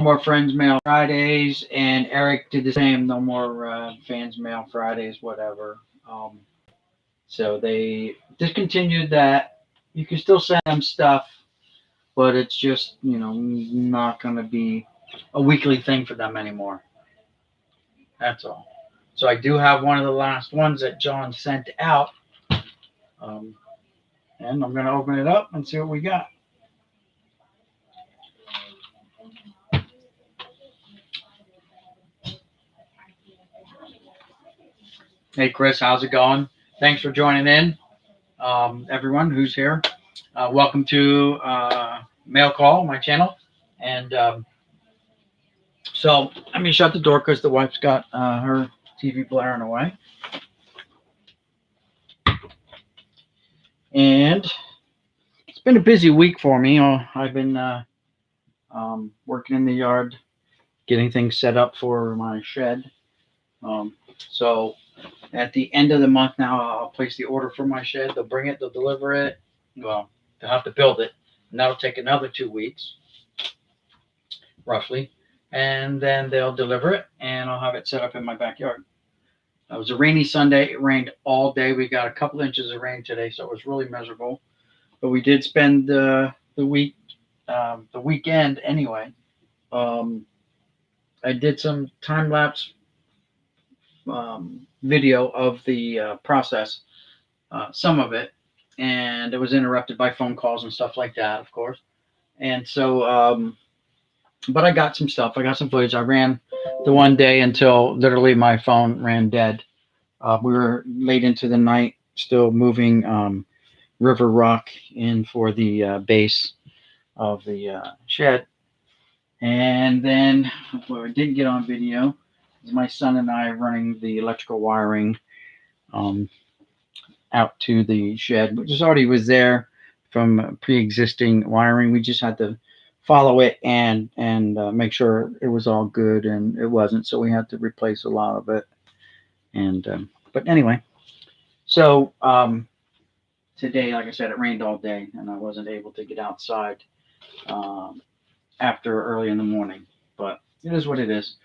more Friends Mail Fridays, and Eric did the same. No more Fans Mail Fridays, whatever. So they discontinued that. You can still send them stuff, but it's just not going to be a weekly thing for them anymore. That's all. So I do have one of the last ones that John sent out, um, and I'm going to open it up and see what we got. Hey Chris, how's it going? Thanks for joining in, everyone who's here. Welcome to Mail Call, my channel. And so let me shut the door because the wife's got her TV blaring away. And it's been a busy week for me. I've been working in the yard, getting things set up for my shed. So at the end of the month now, I'll place the order for my shed. They'll bring it, they'll deliver it. Well, they'll have to build it, and that'll take another 2 weeks, roughly. And then they'll deliver it, and I'll have it set up in my backyard. It was a rainy Sunday. It rained all day. We got a couple inches of rain today, so it was really miserable. But we did spend the weekend anyway. I did some time lapse video of the process, some of it, and it was interrupted by phone calls and stuff like that, of course. And so, but I got some stuff. I got some footage. I ran the one day until literally my phone ran dead. We were late into the night, still moving river rock in for the base of the shed. And then what I didn't get on video is my son and I running the electrical wiring out to the shed, which is already was there from pre-existing wiring. We just had to follow it and make sure it was all good, and it wasn't, so we had to replace a lot of it. And but anyway, so today, like I said, it rained all day, and I wasn't able to get outside after early in the morning. But it is what it is.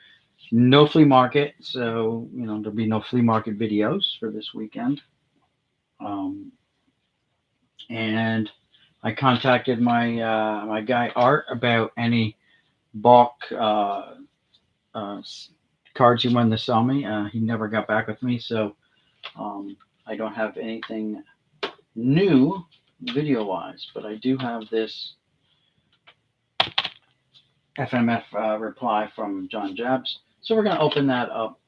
No flea market, so there'll be no flea market videos for this weekend. And I contacted my guy Art about any bulk cards he wanted to sell me. He never got back with me, so I don't have anything new video wise, but I do have this FMF reply from Jon Jabs. So we're gonna open that up.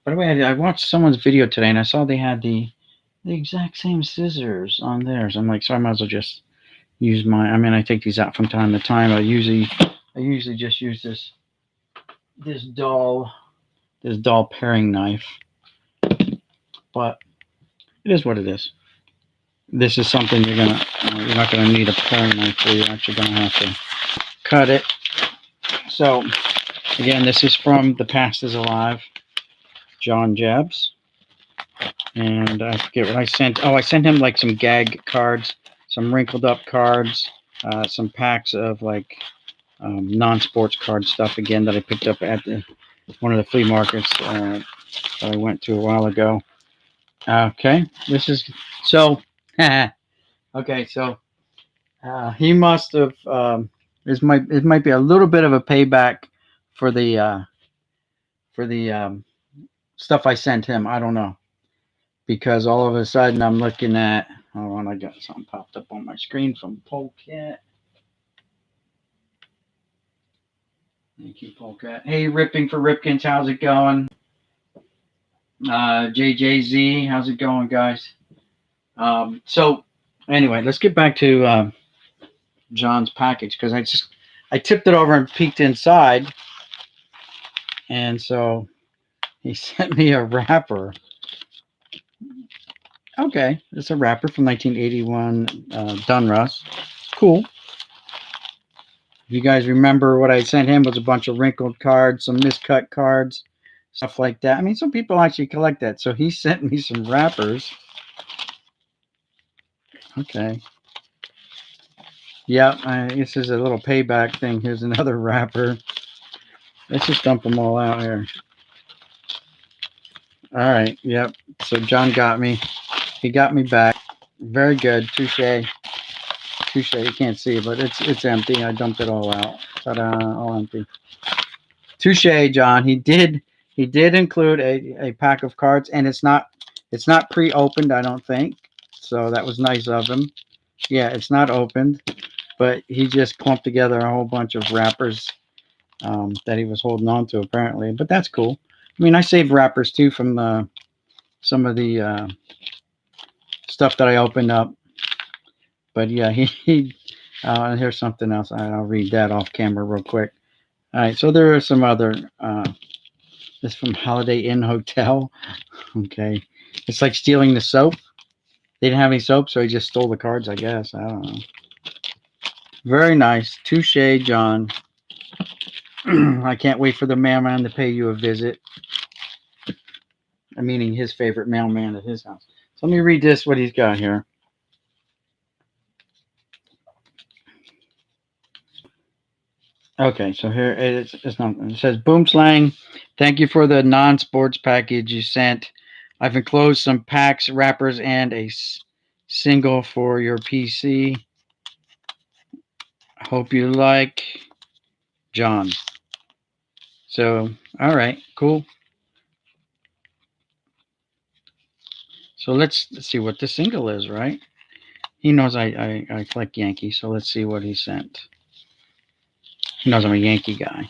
By the way, I watched someone's video today, and I saw they had the exact same scissors on theirs. I'm like, so I might as well just use mine. I mean, I take these out from time to time. I usually just use this dull paring knife, but it is what it is. This is something you're not gonna need a paring knife for. You're actually gonna have to cut it. So again, this is from The Past is Alive, Jon Jabs. And I forget what I sent. Oh, I sent him like some gag cards, some wrinkled up cards, some packs of like non-sports card stuff again that I picked up at one of the flea markets that I went to a while ago. Okay, this is so. Okay, so he must have. It might be a little bit of a payback for the stuff I sent him. I don't know, because all of a sudden I'm looking at. Hold on, I got something popped up on my screen from Polecat. Thank you, Polecat. Hey, Ripping for Ripkins, how's it going? JJZ, how's it going, guys? So anyway, let's get back to John's package, because I tipped it over and peeked inside, and so he sent me a wrapper. Okay, it's a wrapper from 1981 Dunruss. Cool. If you guys remember, what I sent him was a bunch of wrinkled cards, some miscut cards, stuff like that. I mean, some people actually collect that, so he sent me some wrappers. Okay. Yep, this is a little payback thing. Here's another wrapper. Let's just dump them all out here. All right, yep. So John got me. He got me back. Very good. Touche. Touche. You can't see it, but it's empty. I dumped it all out. Ta-da! All empty. Touche, John. He did include a pack of cards, and it's not pre-opened, I don't think. So that was nice of him. Yeah, it's not opened, but he just clumped together a whole bunch of wrappers that he was holding on to apparently. But that's cool. I mean, I saved wrappers too from some of the stuff that I opened up. But yeah, he here's something else. I'll read that off camera real quick. All right, so there are some other. This from Holiday Inn Hotel. Okay, it's like stealing the soap. They didn't have any soap, so he just stole the cards. I guess I don't know. Very nice, touche, John. I can't wait for the mailman to pay you a visit. I'm meaning his favorite mailman at his house. So let me read this. What he's got here. Okay, so here it's not. It says Boom Slang. Thank you for the non-sports package you sent. I've enclosed some packs, wrappers, and a single for your PC. Hope you like, John. So, all right, cool. So let's see what the single is, right? He knows I collect Yankees, so let's see what he sent. He knows I'm a Yankee guy.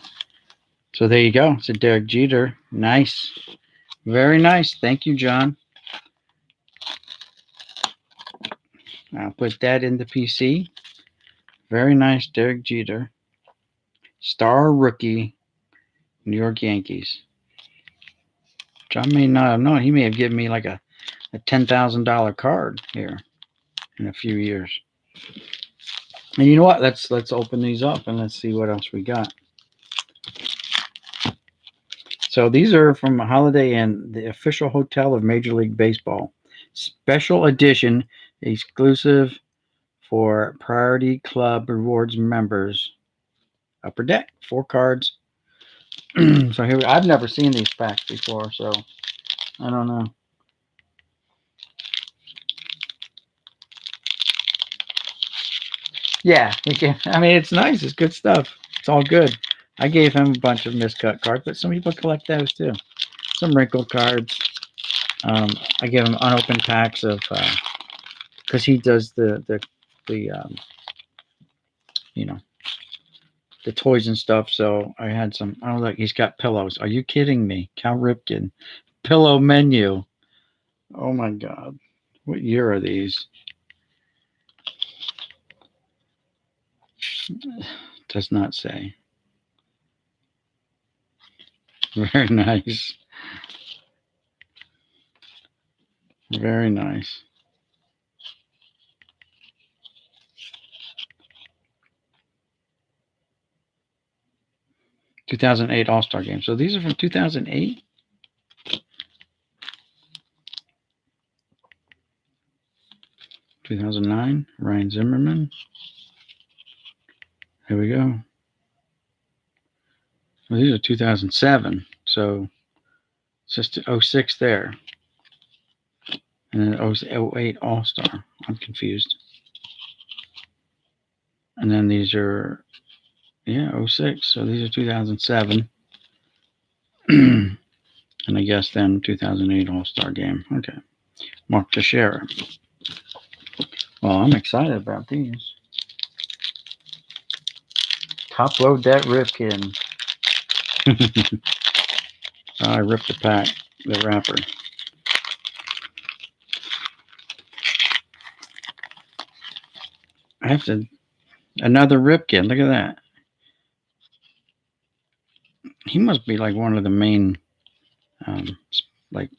So there you go. It's a Derek Jeter. Nice. Very nice. Thank you, John. I'll put that in the PC. Very nice, Derek Jeter. Star rookie, New York Yankees. John may not have known. He may have given me like a $10,000 card here in a few years. And you know what? Let's open these up and let's see what else we got. So these are from Holiday Inn, the official hotel of Major League Baseball. Special edition, exclusive for Priority Club Rewards members. Upper Deck, 4 cards. So here I've never seen these packs before, so I don't know. Yeah, you can. I mean, it's nice. It's good stuff. It's all good. I gave him a bunch of miscut cards, but some people collect those too. Some wrinkled cards. I give him unopened packs of because he does the you know the toys and stuff. So I had some. Oh look, he's got pillows. Are you kidding me? Cal Ripken pillow menu. Oh my God, what year are these? Does not say. Very nice. Very nice. (2008) All-Star Game. So these are from 2008. 2009, Ryan Zimmerman. Here we go. Well, these are 2007. So it's just 06 there. And then 08 All-Star. I'm confused. And then these are, yeah, 06. So these are 2007. And I guess then 2008 All-Star Game. Okay. Mark Teixeira. Well, I'm excited about these. Top load that Ripken. I ripped the pack, the wrapper. I have to, another Ripken. Look at that. He must be like one of the main, like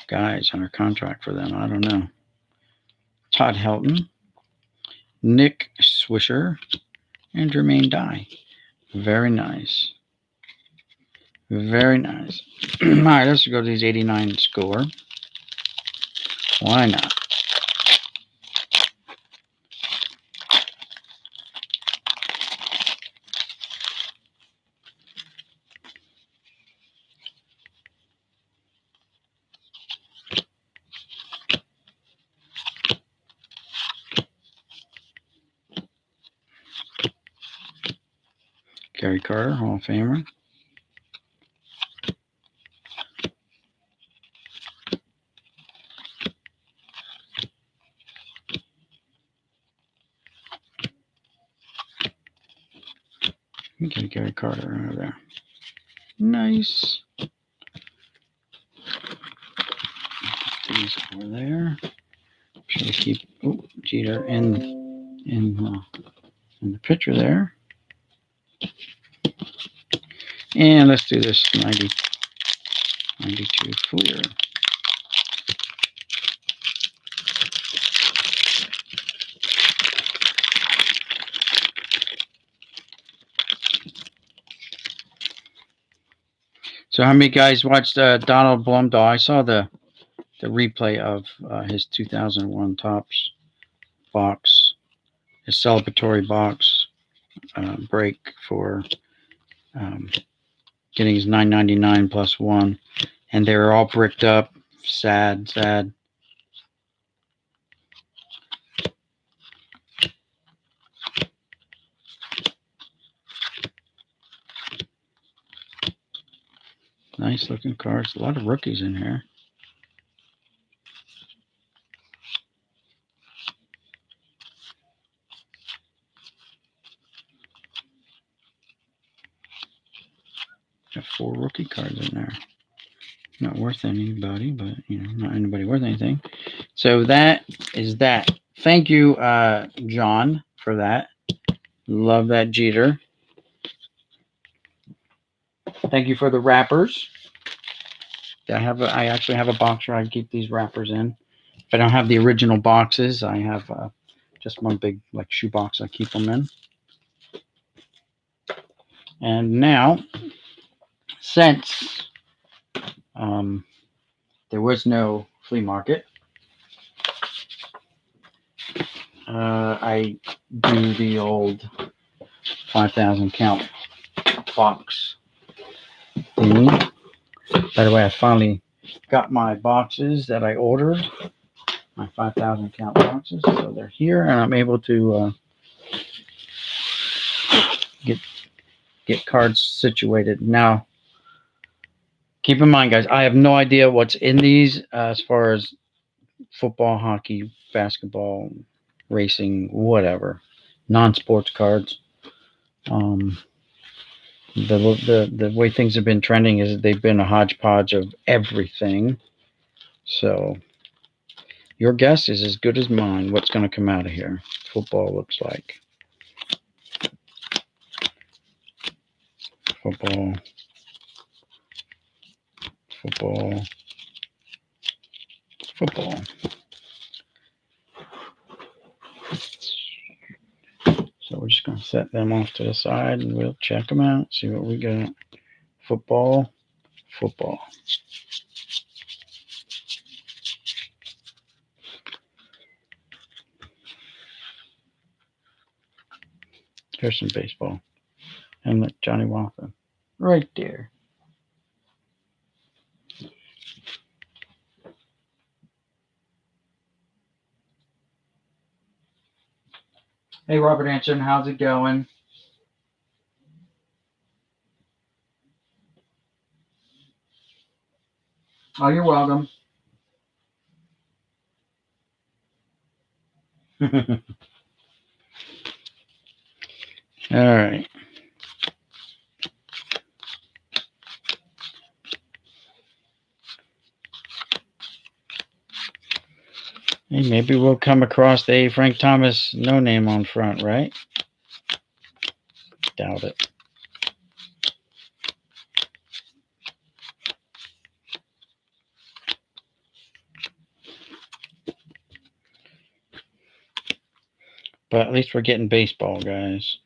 guys under contract for them. I don't know. Todd Helton, Nick Swisher, and Jermaine Dye. Very nice. Very nice. All right, let's go to these 89 score. Why not? Gary Carter, Hall of Famer. Get Gary Carter over there. Nice. These over there. Should we keep Jeter in the picture there? And let's do this 92 Fleer. So how many guys watched Donald Blumdahl? I saw the replay of his 2001 Topps box, his celebratory box break for getting his $9.99 plus one, and they were all bricked up, sad. Nice looking cards. A lot of rookies in here. Got 4 rookie cards in there. Not worth anybody, but not anybody worth anything. So that is that. Thank you, John, for that. Love that Jeter. Thank you for the wrappers. I actually have a box where I keep these wrappers in. If I don't have the original boxes, I have just one big shoe box I keep them in. And now, since there was no flea market, I do the old 5,000 count box thing. By the way, I finally got my boxes that I ordered, my 5,000 count boxes. So they're here, and I'm able to get cards situated. Now, keep in mind, guys, I have no idea what's in these as far as football, hockey, basketball, racing, whatever, non-sports cards. The way things have been trending is they've been a hodgepodge of everything. So your guess is as good as mine. What's going to come out of here? Football looks like. Football. So we're just going to set them off to the side and we'll check them out, see what we got. Football. Here's some baseball. And look, Johnny Walker. Right there. Hey, Robert Anson, how's it going? Oh, you're welcome. All right. Hey, maybe we'll come across a Frank Thomas no name on front, right? Doubt it. But at least we're getting baseball, guys.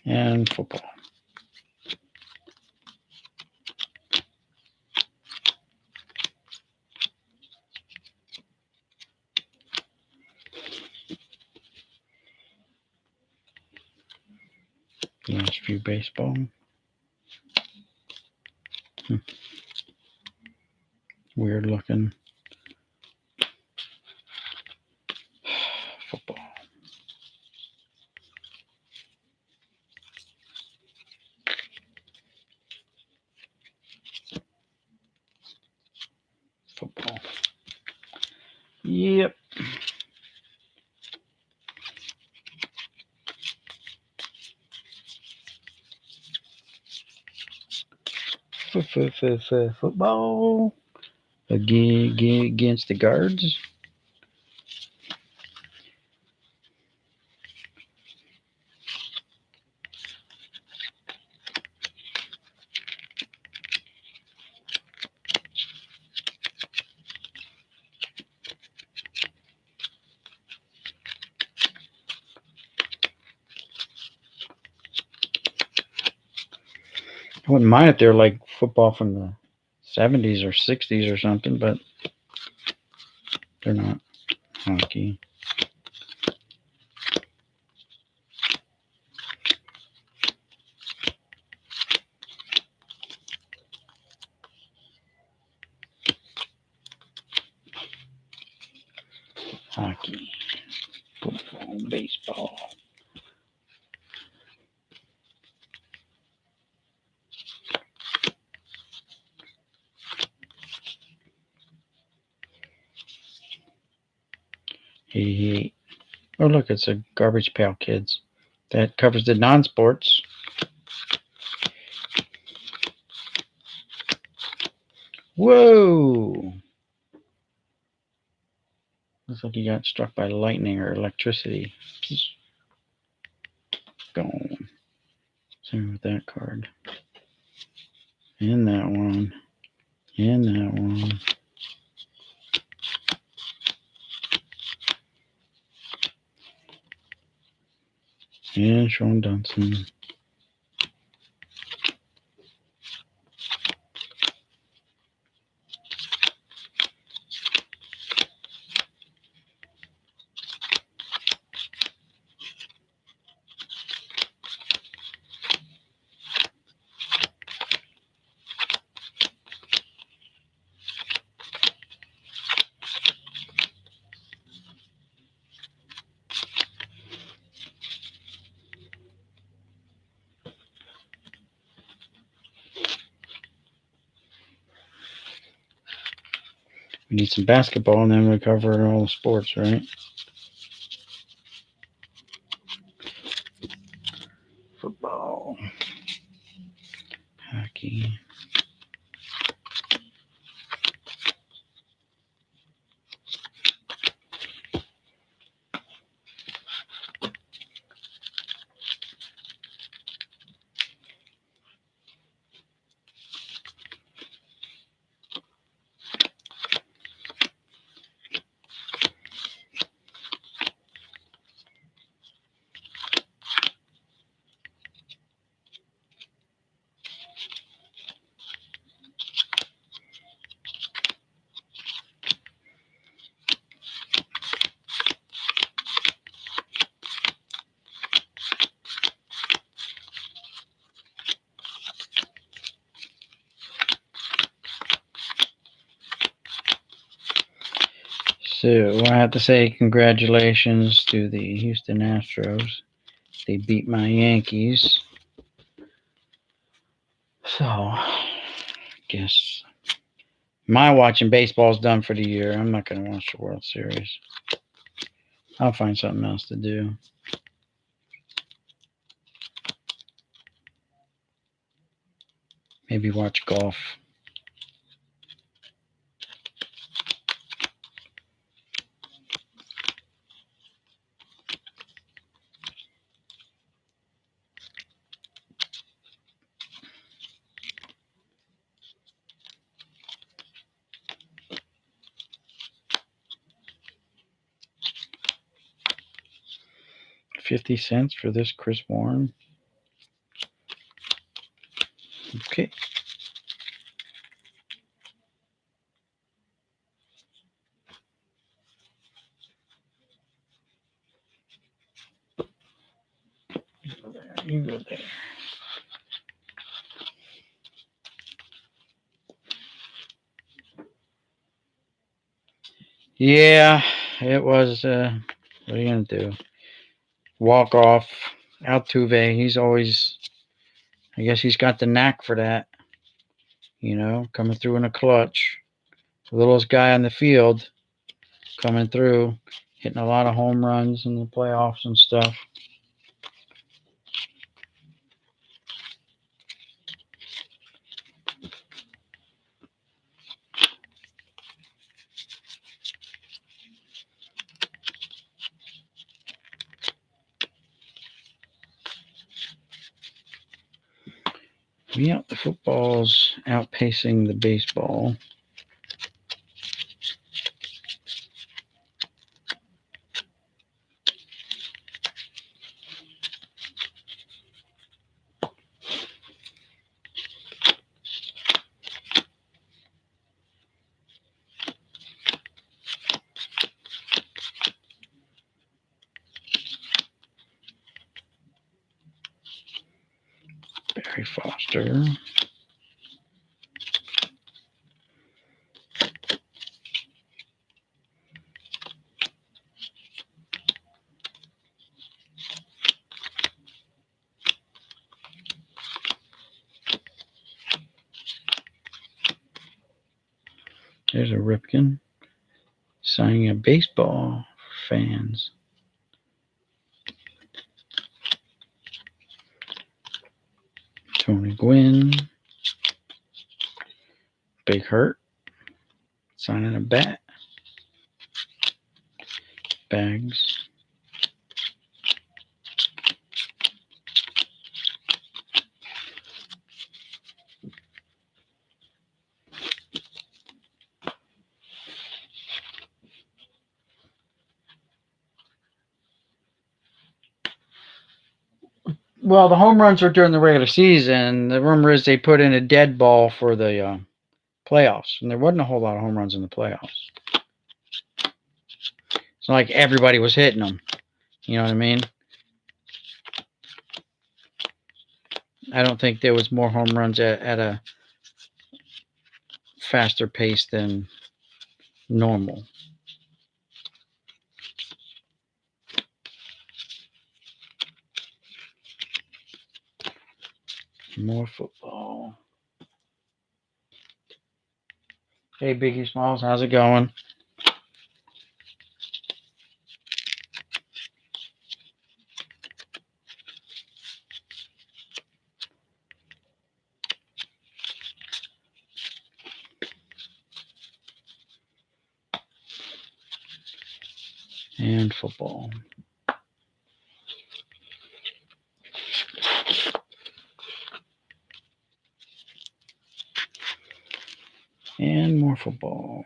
And football. Last few baseball. Weird looking. Football. Football. Yep. Football. Against the guards. I wouldn't mind if they're like football from the 70s or 60s or something, but they're not. Hockey. Hockey. Football. Baseball. Hey. Oh, look, it's a Garbage Pail Kids. That covers the non-sports. Whoa! Looks like he got struck by lightning or electricity. Gone. Same with that card. And that one. And that one. And Sean Dunson. We need some basketball and then we cover all the sports, right? Football. Hockey. So I have to say congratulations to the Houston Astros. They beat my Yankees. So, I guess my watching baseball is done for the year. I'm not going to watch the World Series. I'll find something else to do. Maybe watch golf. $0.50 for this Chris Warren. Okay. There. You go there. Yeah, it was, what are you going to do? Walk off. Altuve, he's always, I guess he's got the knack for that. You know, coming through in a clutch. The littlest guy on the field coming through, hitting a lot of home runs in the playoffs and stuff. Yeah, the football's outpacing the baseball. Barry Foster. There's a Ripken signing a baseball for fans. Tony Gwynn. Big Hurt signing a bat. Bags. Well, the home runs were during the regular season. The rumor is they put in a dead ball for the playoffs, and there wasn't a whole lot of home runs in the playoffs. It's not like everybody was hitting them. You know what I mean? I don't think there was more home runs at a faster pace than normal. More football. Hey, Biggie Smalls, how's it going? And football. And more football.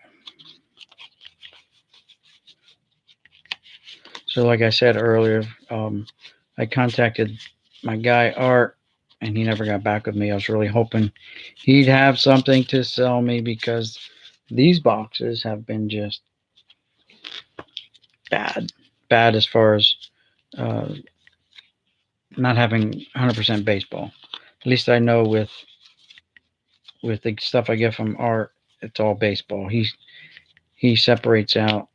So like I said earlier, I contacted my guy Art, and he never got back with me. I was really hoping he'd have something to sell me because these boxes have been just bad as far as not having 100% baseball. At least I know with the stuff I get from Art, it's all baseball. He separates out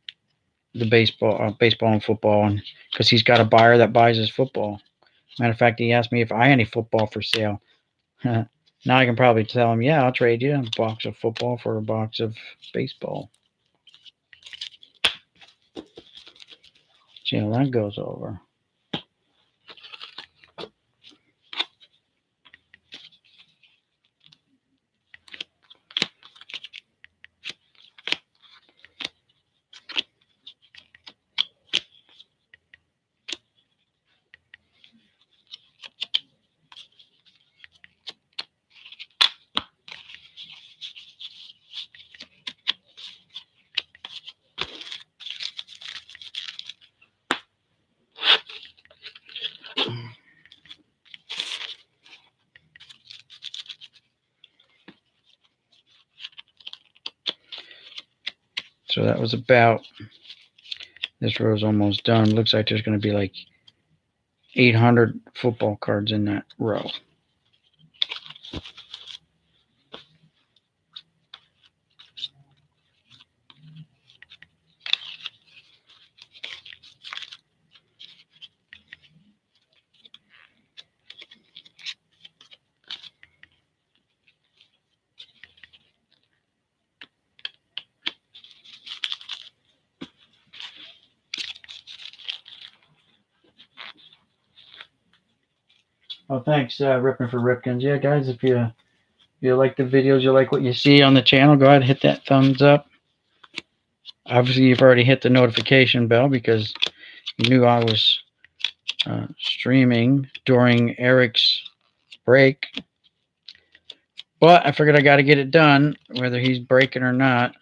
the baseball and football, and because he's got a buyer that buys his football. Matter of fact, he asked me if I had any football for sale. Now I can probably tell him, yeah, I'll trade you a box of football for a box of baseball. See how that goes over. So that was about, this row is almost done. Looks like there's going to be like 800 football cards in that row. Oh, thanks, Rippin' for Ripkins. Yeah, guys, if you like the videos, you like what you see on the channel, go ahead and hit that thumbs up. Obviously, you've already hit the notification bell because you knew I was streaming during Eric's break. But I figured I got to get it done, whether he's breaking or not.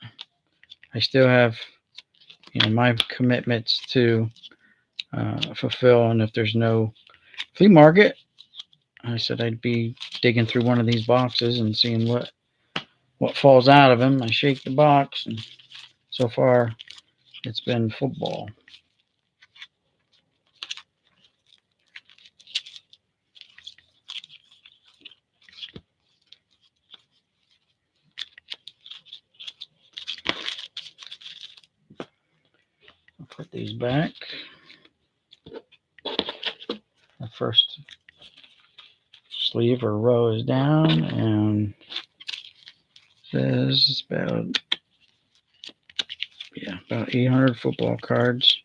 I still have, my commitments to fulfill, and if there's no flea market, I said I'd be digging through one of these boxes and seeing what falls out of them. I shake the box, and so far it's been football. I'll put these back. The first sleeve or row is down, and says about 800 football cards.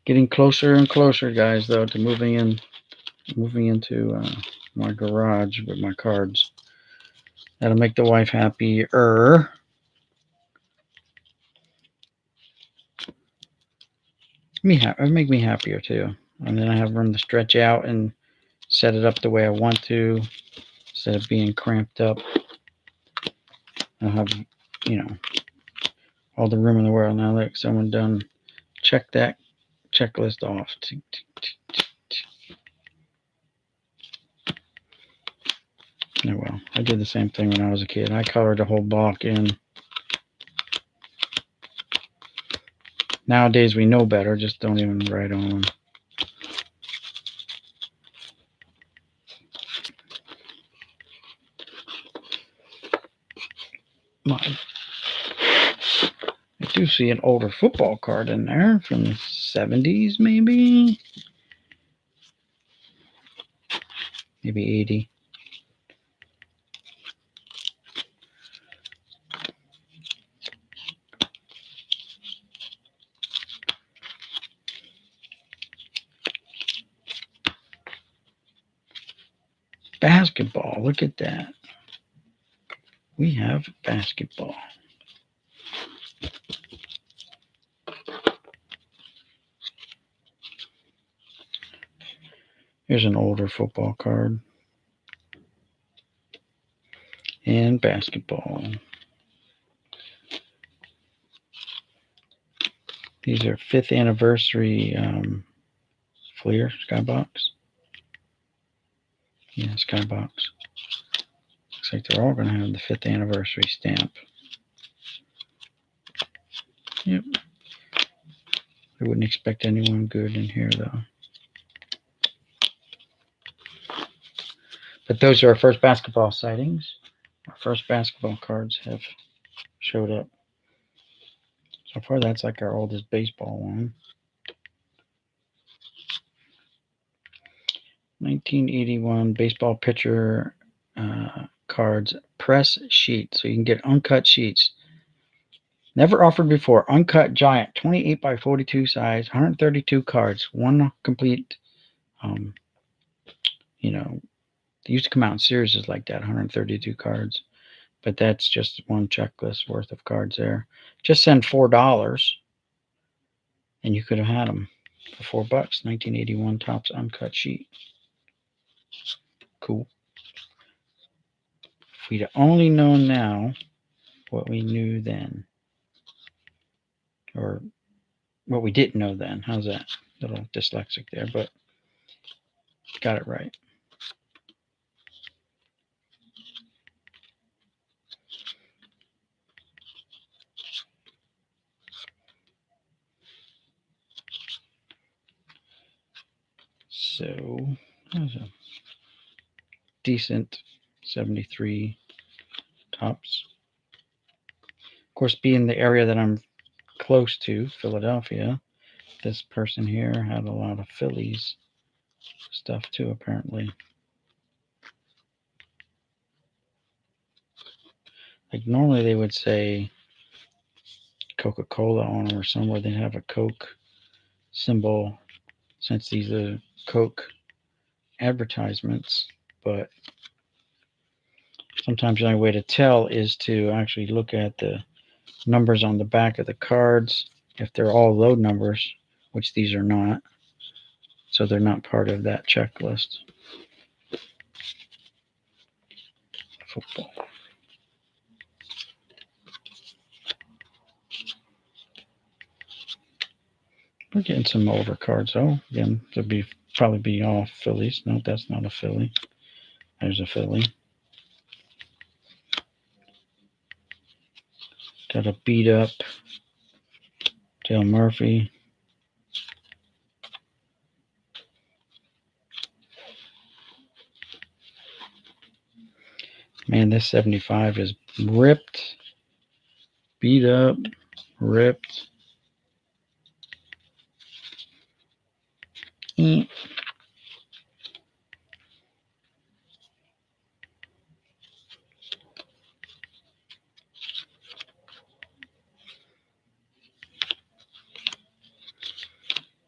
Getting closer and closer, guys, though, to moving into my garage with my cards. That'll make the wife happier. It'll make me happier too. And then I have room to stretch out and set it up the way I want to, instead of being cramped up. I'll have, all the room in the world. Now look, someone done check that checklist off. Oh well, I did the same thing when I was a kid. I colored the whole block in. Nowadays we know better, just don't even write on them. I do see an older football card in there from the 70s, maybe 80. Basketball, look at that. We have basketball. Here's an older football card. And basketball. These are 5th anniversary Fleer Skybox. Yeah, Skybox. Looks like they're all going to have the 5th anniversary stamp. Yep. I wouldn't expect anyone good in here, though. But those are our first basketball sightings. Our first basketball cards have showed up. So far, that's like our oldest baseball one. 1981 baseball pitcher cards press sheet. So you can get uncut sheets. Never offered before. Uncut giant 28 by 42 size, 132 cards, one complete. They used to come out in series like that, 132 cards. But that's just one checklist worth of cards there. Just send $4 and you could have had them for $4. 1981 Topps uncut sheet. Cool. If we'd only known now what we knew then, or what we didn't know then. How's that? A little dyslexic there, but got it right. So that was a decent 73 tops. Of course, being the area that I'm close to, Philadelphia, this person here had a lot of Phillies stuff too, apparently. Like normally they would say Coca-Cola on them, or somewhere they'd have a Coke symbol, since these are Coke advertisements. But sometimes the only way to tell is to actually look at the numbers on the back of the cards. If they're all low numbers, which these are not, so they're not part of that checklist. Football. We're getting some older cards though. Again, they'll probably be all Phillies. No, that's not a Philly. There's a Philly. Got a beat up Dale Murphy. Man, this 75 is ripped, beat up, ripped.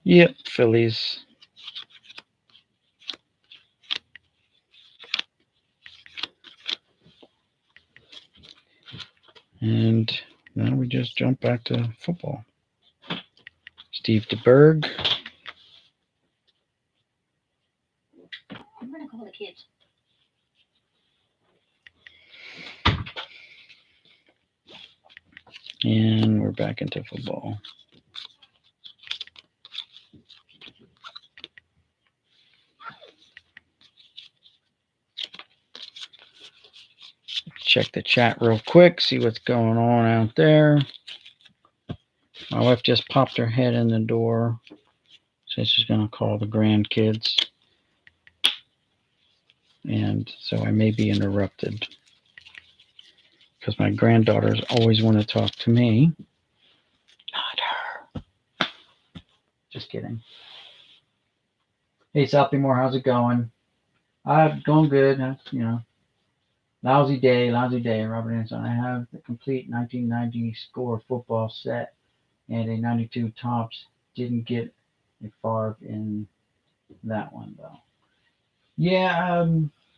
Yep, Phillies. And now we just jump back to football. Steve DeBerg. I'm gonna call the kids. And we're back into football. Check the chat real quick, see what's going on out there. My wife just popped her head in the door. Says she's going to call the grandkids. And so I may be interrupted, because my granddaughters always want to talk to me. Not her. Just kidding. Hey, Sophomore, how's it going? Going good. Lousy day, Robert Anderson. I have the complete 1990 score football set and a 92 tops. Didn't get a Favre in that one, though. Yeah,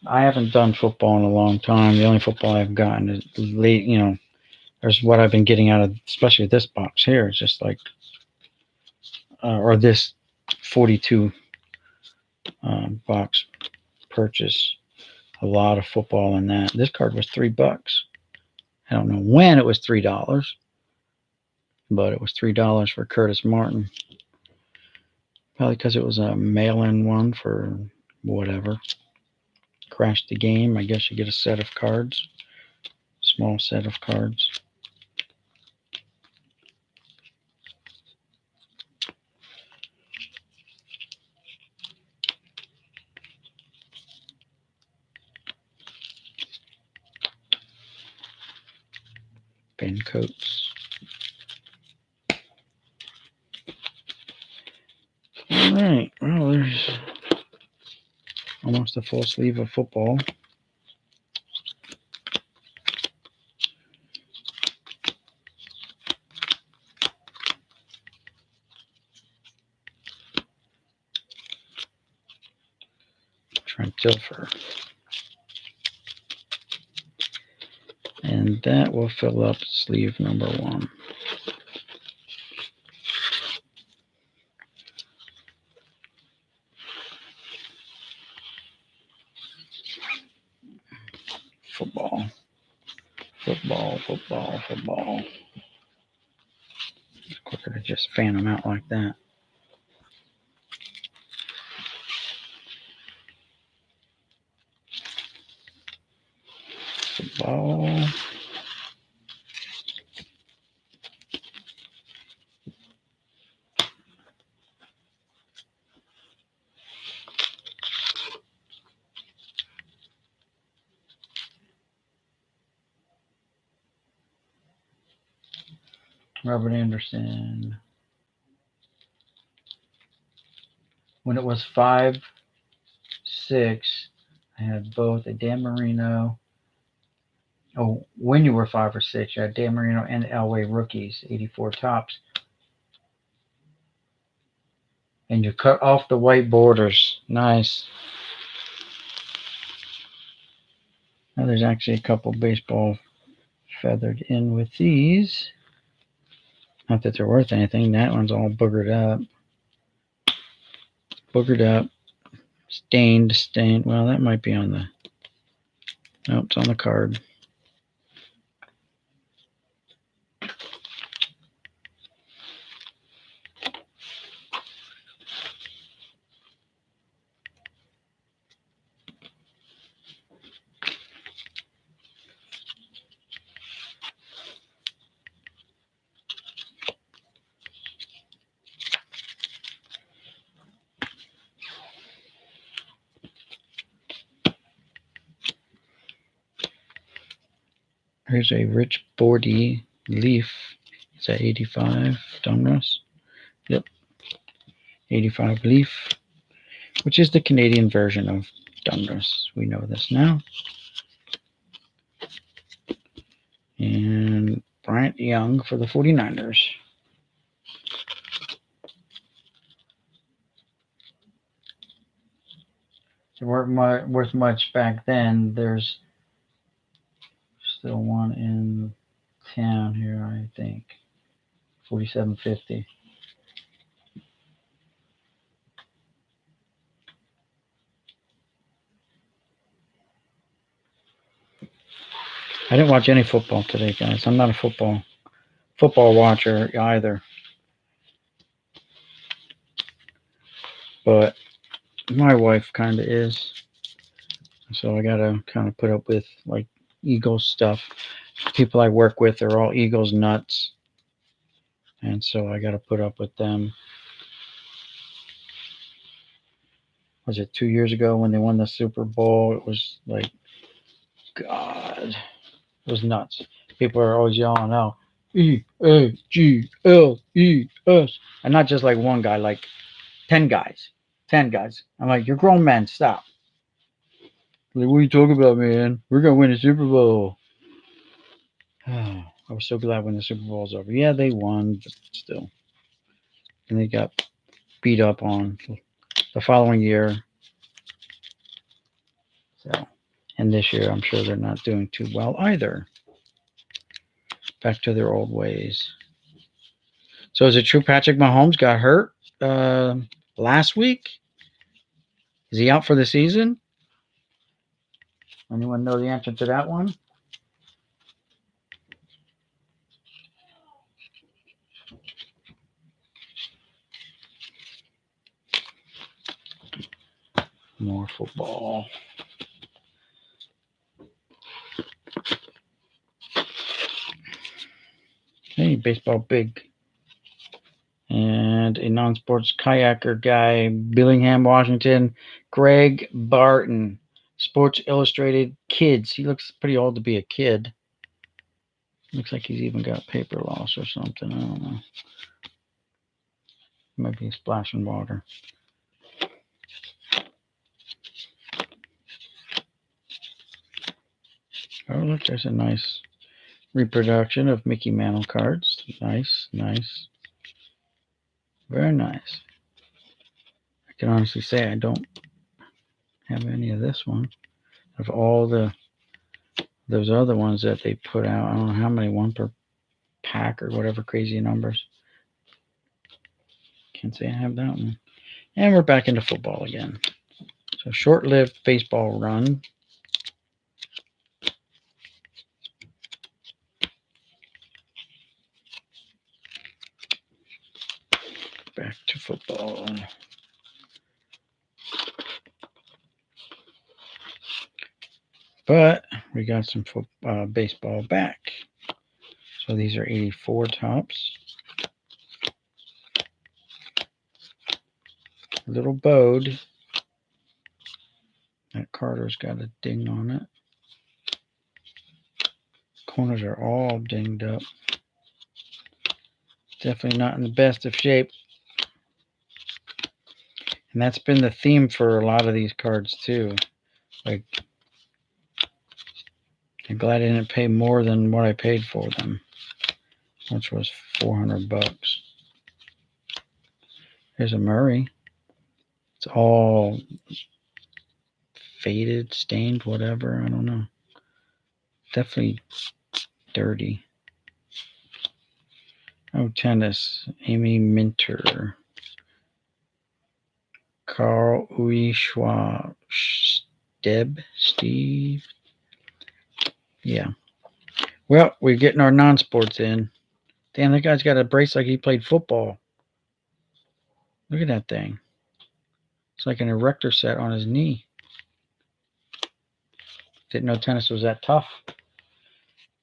I haven't done football in a long time. The only football I've gotten is late, there's what I've been getting out of, especially this box here. It's just like, or this 42 box purchase. A lot of football in that. This card was $3. I don't know when it was $3, but it was $3 for Curtis Martin. Probably because it was a mail-in one for whatever. Crashed the game. I guess you get a set of cards. Small set of cards. Ben Coates. All right. Well, there's almost a full sleeve of football. Trent Dilfer. And that will fill up sleeve number 1. Football. Football. It's quicker to just fan them out like that. Football. Robert Anderson. When it was 5-6, I had both a Dan Marino. Oh, when you were 5 or 6, you had Dan Marino and Elway rookies, 84 tops. And you cut off the white borders. Nice. Now there's actually a couple baseball feathered in with these. Not that they're worth anything. That one's all boogered up. Stained. Well, that might be on the... Nope, it's on the card. Here's a Rich Bordy Leaf. It's at 85 Donruss. Yep. 85 Leaf, which is the Canadian version of Donruss. We know this now. And Bryant Young for the 49ers. They weren't worth much back then. There's still one in town here, I think. 47.50. I didn't watch any football today, guys. I'm not a football watcher either. But my wife kind of is. So I got to kind of put up with like Eagles stuff. People I work with are all Eagles nuts. And so I got to put up with them. Was it 2 years ago when they won the Super Bowl? It was like, God, it was nuts. People are always yelling out, EAGLES. And not just like one guy, like 10 guys. 10 guys. I'm like, you're grown men, stop. Like, what are you talking about, man? We're going to win the Super Bowl. I was so glad when the Super Bowl was over. Yeah, they won, but still. And they got beat up on the following year. So, and this year, I'm sure they're not doing too well either. Back to their old ways. So is it true Patrick Mahomes got hurt last week? Is he out for the season? Anyone know the answer to that one? More football. Hey, baseball big. And a non-sports kayaker guy, Billingham, Washington, Greg Barton, Sports Illustrated Kids. He looks pretty old to be a kid. Looks like he's even got paper loss or something. I don't know. Might be splashing water. Oh, look, there's a nice reproduction of Mickey Mantle cards. Nice. Very nice. I can honestly say I don't have any of this one. Of all those other ones that they put out, I don't know how many, one per pack or whatever crazy numbers. Can't say I have that one. And we're back into football again. So short-lived baseball run. football. But we got some baseball back. So these are 84 tops. Little bowed. That Carter's got a ding on it. Corners are all dinged up. Definitely not in the best of shape. And that's been the theme for a lot of these cards too. Like, I'm glad I didn't pay more than what I paid for them, which was $400. Here's a Murray. It's all faded, stained, whatever. I don't know. Definitely dirty. Oh, tennis. Amy Minter. Carl Uishwa. Steve. Yeah. Well, we're getting our non-sports in. Damn, that guy's got a brace like he played football. Look at that thing. It's like an erector set on his knee. Didn't know tennis was that tough.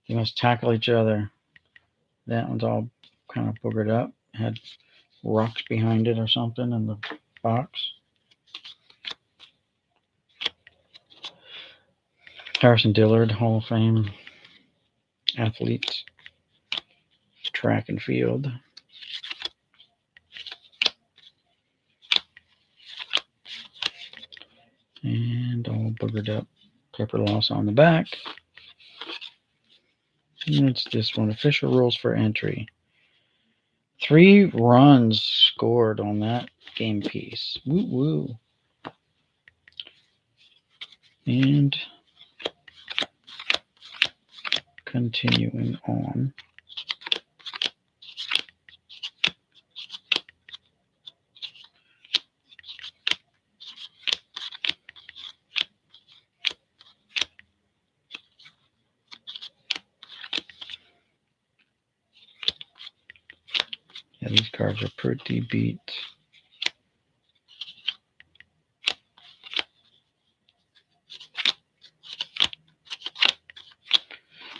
You must tackle each other. That one's all kind of boogered up. Had rocks behind it or something in the box. Harrison Dillard, Hall of Fame athletes, track and field. And all boogered up. Paper loss on the back. And it's this one. Official rules for entry. 3 runs scored on that game piece. Woo woo. And continuing on. Yeah, these cards are pretty beat.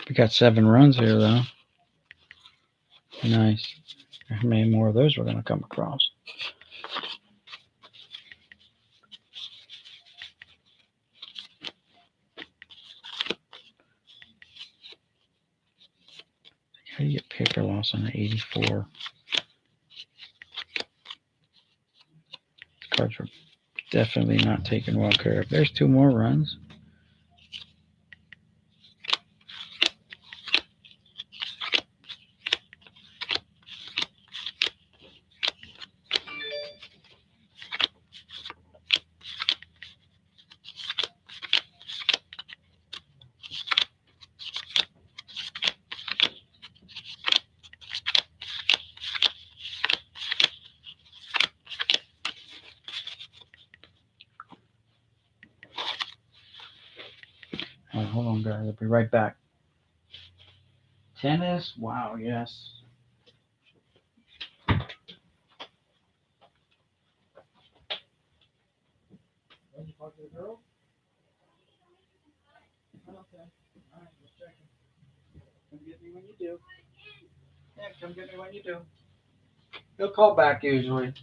We got 7 runs here, though. Nice. How many more of those we're going to come across? How do you get paper loss on an 84? These cards are definitely not taken well care of. There's 2 more runs. All right, hold on, guys. I'll be right back. Tennis? Wow, yes. Did you talk to the girl? Okay. All right, just checking. Come get me when you do. Yeah, come get me when you do. He'll call back usually.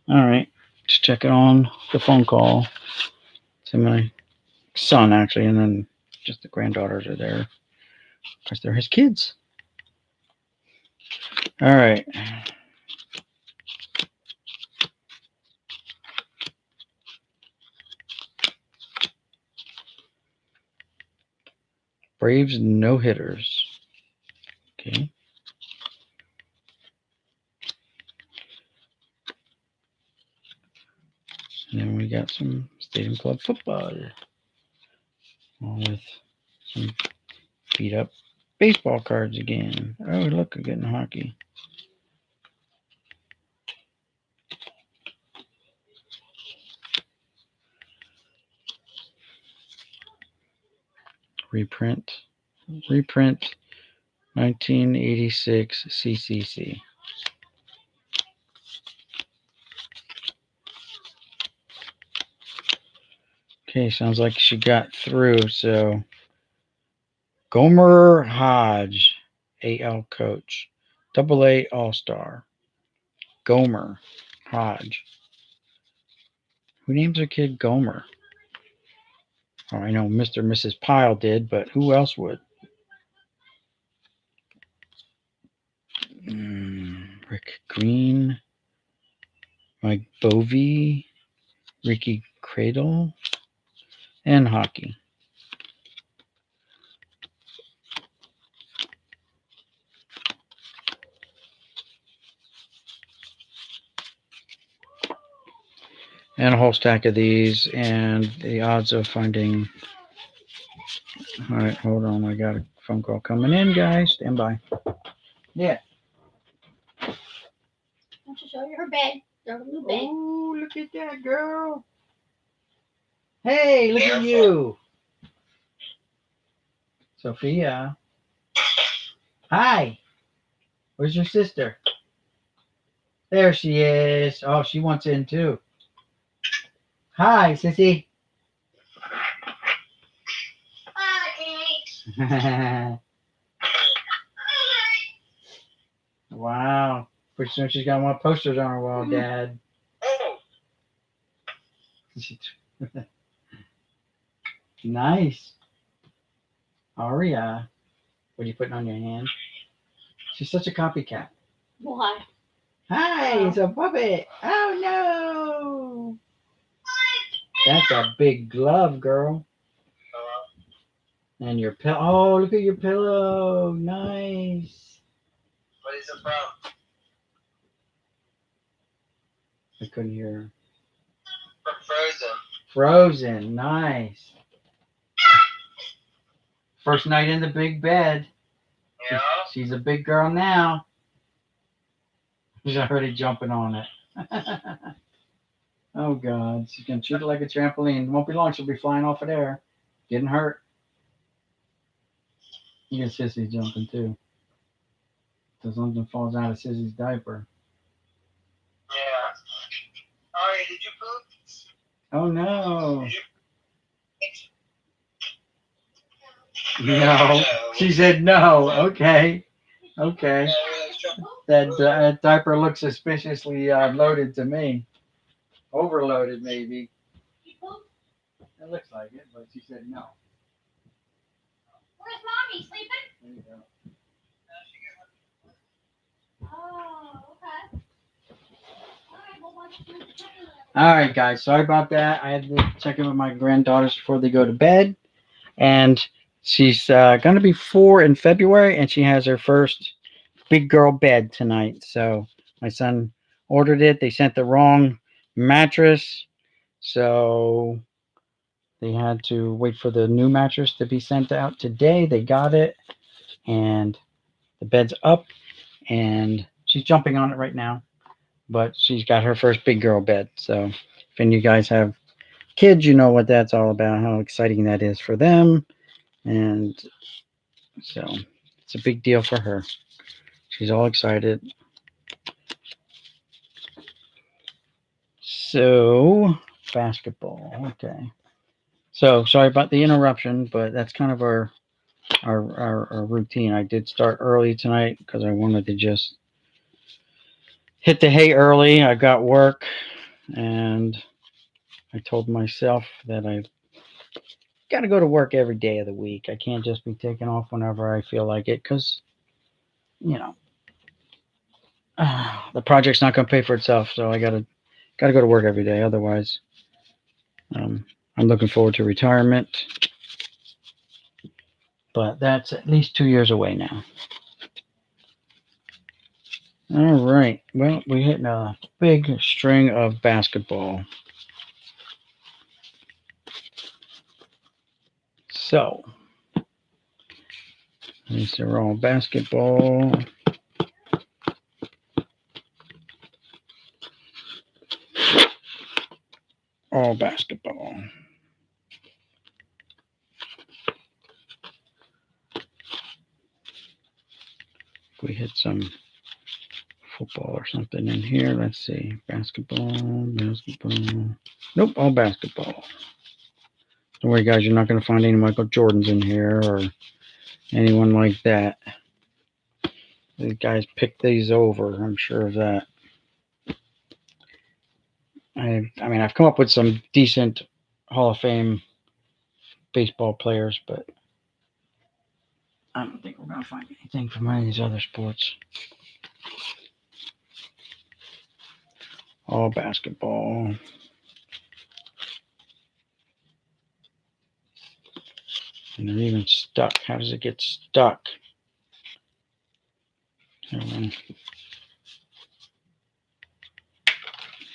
All right, just checking on the phone call to my son, actually, and then just the granddaughters are there because they're his kids. All right. Braves no hitters. Okay. And then we got some Stadium Club football, along with some beat up baseball cards again. Oh, look, we're getting hockey. Reprint. reprint 1986 CCC. Okay, sounds like she got through. So, Gomer Hodge, AL coach, AA All-Star. Gomer Hodge. Who names their kid Gomer? Oh, I know Mr. and Mrs. Pyle did, but who else would? Rick Green, Mike Bovey, Ricky Cradle, and hockey. And a whole stack of these, and the odds of finding. All right, hold on. I got a phone call coming in, guys. Stand by. Yeah. Want to show you her bed? Her new bed. Oh, look at that, girl. Hey, look at you. Sophia. Hi. Where's your sister? There she is. Oh, she wants in too. Hi, sissy. Hi. Wow. Pretty soon she's got more posters on her wall, Dad. Nice. Aria. What are you putting on your hand? She's such a copycat. Why? Hi, it's a puppet. Oh no. That's a big glove, girl. And your pillow. Oh, look at your pillow. Nice. What is it from? I couldn't hear her. From Frozen. Frozen. Nice. First night in the big bed. Yeah. She's a big girl now. She's already jumping on it. Oh, God. She's going to treat it like a trampoline. Won't be long. She'll be flying off of there. Getting hurt. You get Sissy jumping, too. So something falls out of Sissy's diaper. Yeah. Alright, did you poop? Oh, no. Did you... No. She said no. Okay. Okay. That diaper looks suspiciously loaded to me. Overloaded, maybe. It looks like it, but she said no. Where's Mommy? Sleeping? There you go. Oh, okay. All right, guys. Sorry about that. I had to check in with my granddaughters before they go to bed. And she's going to be 4 in February, and she has her first big girl bed tonight. So my son ordered it. They sent the wrong mattress. So they had to wait for the new mattress to be sent out today. They got it, and the bed's up, and she's jumping on it right now. But she's got her first big girl bed. So if any of you guys have kids, you know what that's all about, how exciting that is for them. And so it's a big deal for her. She's all excited. So, basketball. Okay. So, sorry about the interruption, but that's kind of our routine. I did start early tonight because I wanted to just hit the hay early. I got work, and I told myself that I got to go to work every day of the week. I can't just be taking off whenever I feel like it because, you know, the project's not going to pay for itself. So I got to go to work every day. Otherwise, I'm looking forward to retirement. But that's at least 2 years away now. All right. Well, we're hitting a big string of basketball. So, these are all basketball. All basketball. like we hit some football or something in here. Let's see. Basketball. Nope, all basketball. Don't worry, guys. You're not going to find any Michael Jordans in here or anyone like that. These guys picked these over. I'm sure of that. I mean, I've come up with some decent Hall of Fame baseball players, but I don't think we're going to find anything from any of these other sports. All basketball. And they're even stuck. How does it get stuck? Oh,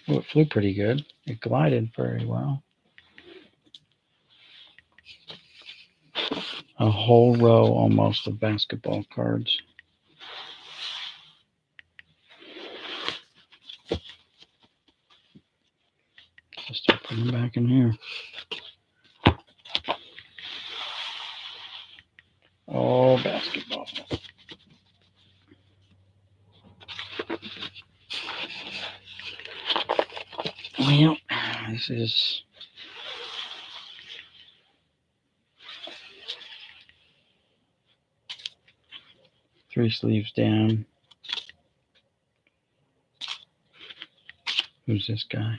it flew pretty good. It glided very well. A whole row almost of basketball cards. Let's start putting them back in here. All basketball. Well, this is three sleeves down. Who's this guy?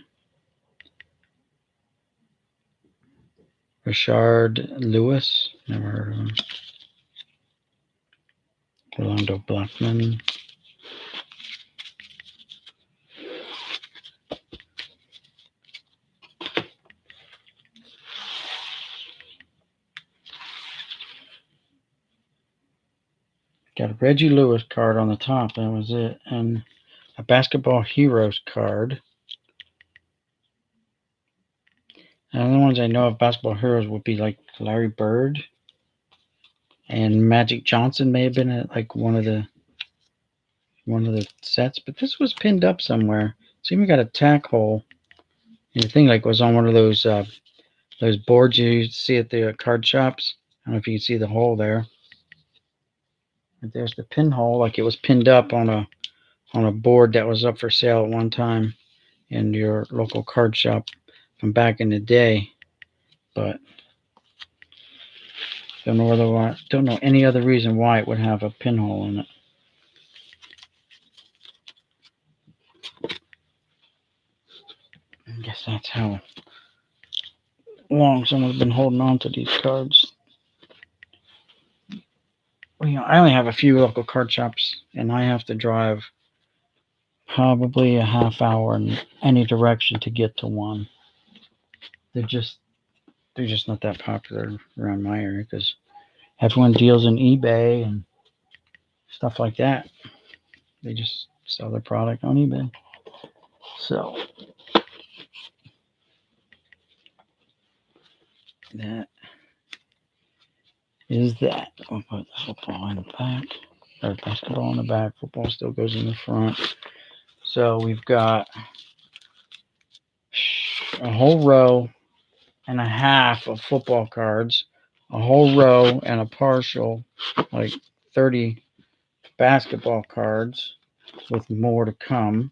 Rashard Lewis. Never heard of him. Orlando Blackman. Got a Reggie Lewis card on the top. That was it. And a Basketball Heroes card. And the only ones I know of Basketball Heroes would be like Larry Bird. And Magic Johnson may have been at like one of the sets. But this was pinned up somewhere. It's even got a tack hole. And the thing like was on one of those boards you see at the card shops. I don't know if you can see the hole there. But there's the pinhole, like it was pinned up on a board that was up for sale at one time in your local card shop from back in the day. But don't know any other reason why it would have a pinhole in it. I guess that's how long someone's been holding on to these cards. Well, I only have a few local card shops, and I have to drive probably a half hour in any direction to get to one. They're just not that popular around my area because everyone deals in eBay and stuff like that. They just sell their product on eBay. So that is that. We'll put the football in the back, or basketball in the back. Football still goes in the front. So we've got a whole row and a half of football cards, a whole row and a partial, like 30 basketball cards with more to come.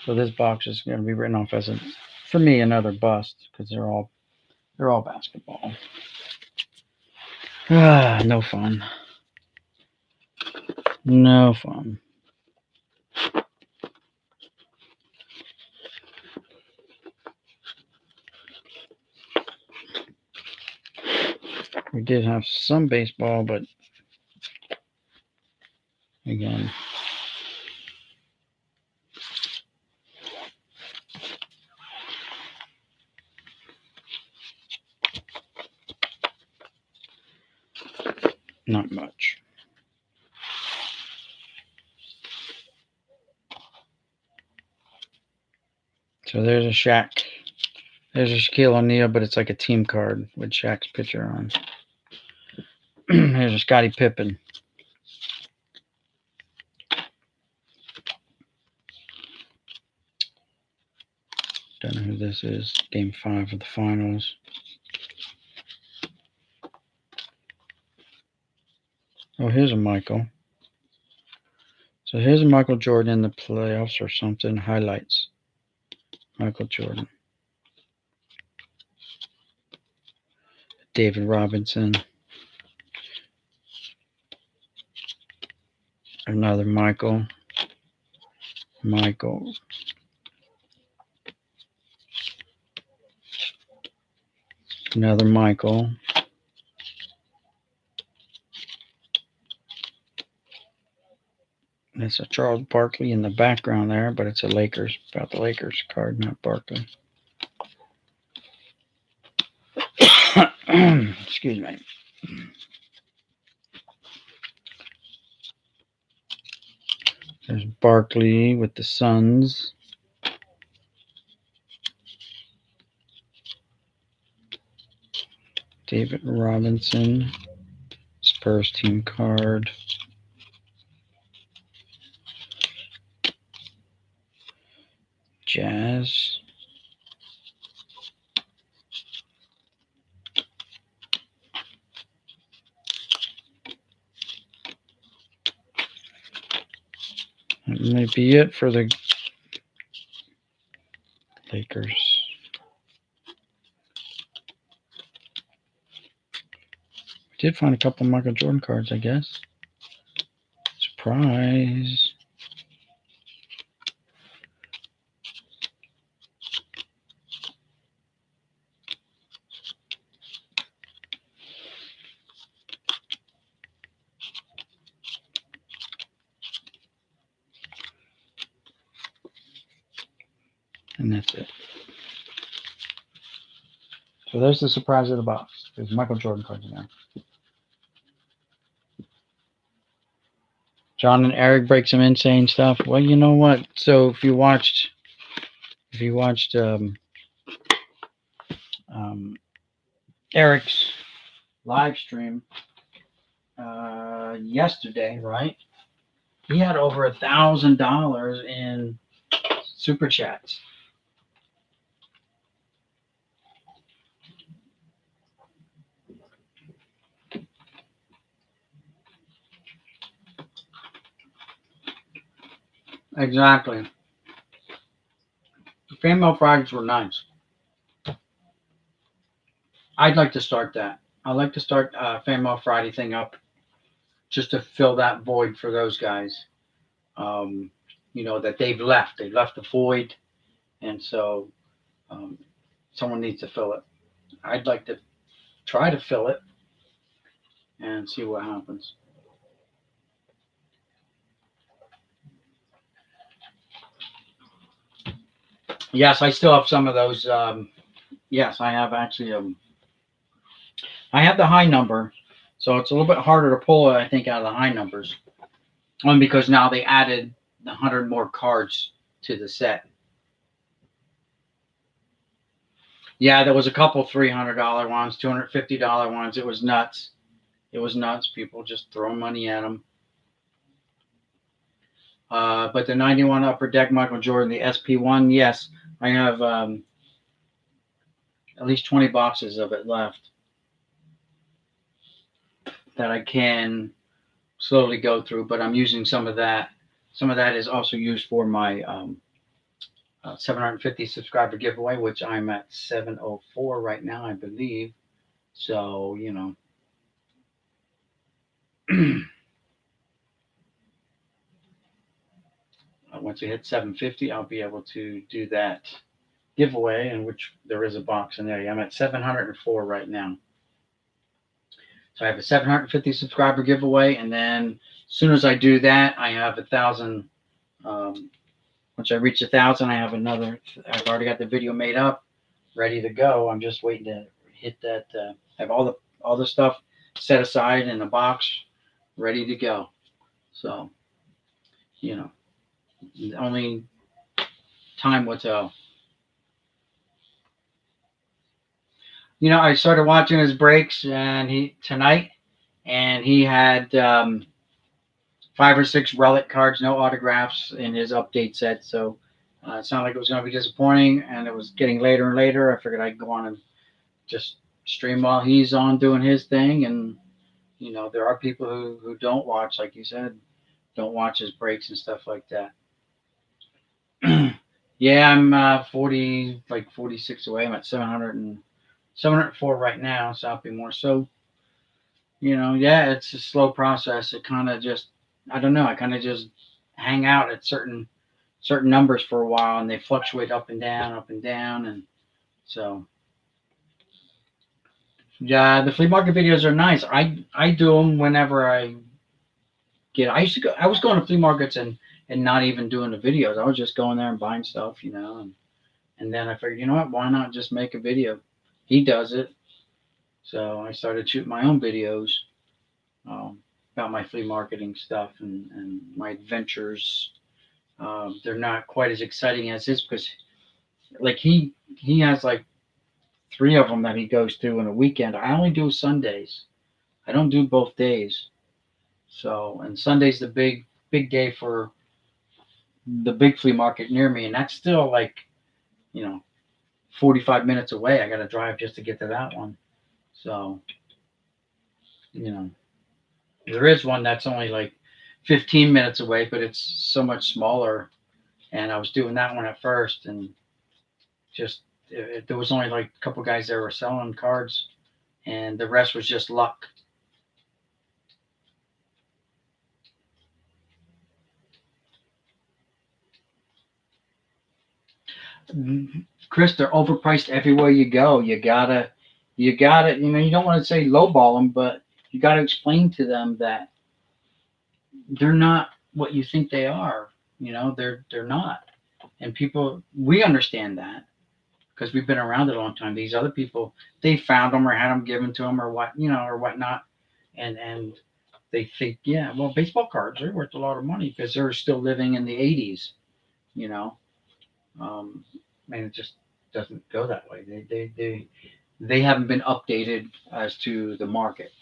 So this box is going to be written off as for me, another bust because they're all basketball. No fun. No fun. We did have some baseball, but again, not much. So there's a Shaq. There's a Shaquille O'Neal, but it's like a team card with Shaq's picture on. Here's a Scottie Pippen. Don't know who this is. Game 5 of the finals. Oh, here's a Michael. So here's a Michael Jordan in the playoffs or something. Highlights. Michael Jordan. David Robinson. Another Michael. Michael. Another Michael. That's a Charles Barkley in the background there, but it's a Lakers, about the Lakers card, not Barkley. Excuse me. There's Barkley with the Suns. David Robinson, Spurs team card. Jazz. That may be it for the Lakers. We did find a couple Michael Jordan cards, I guess. Surprise. And that's it. So there's the surprise of the box. There's Michael Jordan cards in there. John and Eric break some insane stuff. Well, you know what? So if you watched Eric's live stream yesterday, right? He had over $1,000 in super chats. Exactly. The female frags were nice. I'd like to start that. I'd like to start Fan Mail Friday thing up just to fill that void for those guys. That they've left. They left the void, and so someone needs to fill it. I'd like to try to fill it and see what happens. Yes, I still have some of those. Yes, I have actually. I have the high number, so it's a little bit harder to pull it, I think, out of the high numbers. Only because now they added 100 more cards to the set. Yeah, there was a couple $300 ones, $250 ones. It was nuts. It was nuts. People just throwing money at them. But the 91 Upper Deck Michael Jordan, the SP1, yes, I have at least 20 boxes of it left that I can slowly go through, but I'm using some of that. Some of that is also used for my 750 subscriber giveaway, which I'm at 704 right now, I believe. So, once we hit 750, I'll be able to do that giveaway, in which there is a box in there. I'm at 704 right now. So I have a 750 subscriber giveaway, and then as soon as I do that, I have 1,000. Once I reach 1,000, I have another. I've already got the video made up, ready to go. I'm just waiting to hit that. Have all the stuff set aside in a box, ready to go. So, only time will tell. I started watching his breaks tonight, and he had 5 or 6 relic cards, no autographs in his update set. So it sounded like it was going to be disappointing, and it was getting later and later. I figured I'd go on and just stream while he's on doing his thing, and there are people who don't watch, like you said, don't watch his breaks and stuff like that. Yeah, I'm 40, like 46 away. I'm at 704 right now, South More. So, yeah, it's a slow process. It kind of just, I don't know, I kind of just hang out at certain numbers for a while, and they fluctuate up and down, and so yeah, the flea market videos are nice. I do them whenever I get. I used to go. I was going to flea markets and not even doing the videos. I was just going there and buying stuff, and then I figured, what? Why not just make a video? He does it, so I started shooting my own videos about my flea marketing stuff and my adventures. They're not quite as exciting as this because, like, he has like three of them that he goes through in a weekend. I only do Sundays. I don't do both days. So, and Sunday's the big day for the big flea market near me, and that's still like, you know, 45 minutes away. I got to drive just to get to that one. So, you know, there is one that's only like 15 minutes away, but it's so much smaller. And I was doing that one at first, and just there was only like a couple guys there were selling cards, and the rest was just luck. Chris, they're overpriced everywhere you go. You gotta, you don't want to say lowball them, but you got to explain to them that they're not what you think they are. They're not. And people, we understand that because we've been around it a long time. These other people, they found them or had them given to them or or whatnot, and they think, yeah, well, baseball cards are worth a lot of money because they're still living in the '80s. You know, um, and it just doesn't go that way. They haven't been updated as to the market,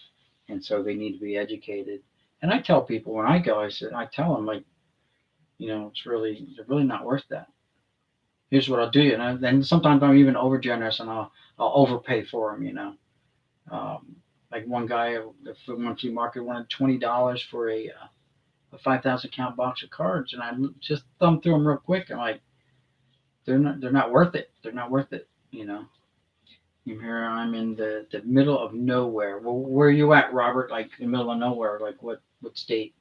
and so they need to be educated. And I tell people when I go, I tell them like, they're really not worth that. Here's what I'll do, and then sometimes I'm even over generous, and I'll overpay for them. Um, like one guy at the monthly market wanted $20 for a 5,000 count box of cards, and I just thumbed through them real quick. I'm like, they're not worth it. They're not worth it. Here I'm in the middle of nowhere. Well, where are you at, Robert? Like in the middle of nowhere? Like what state?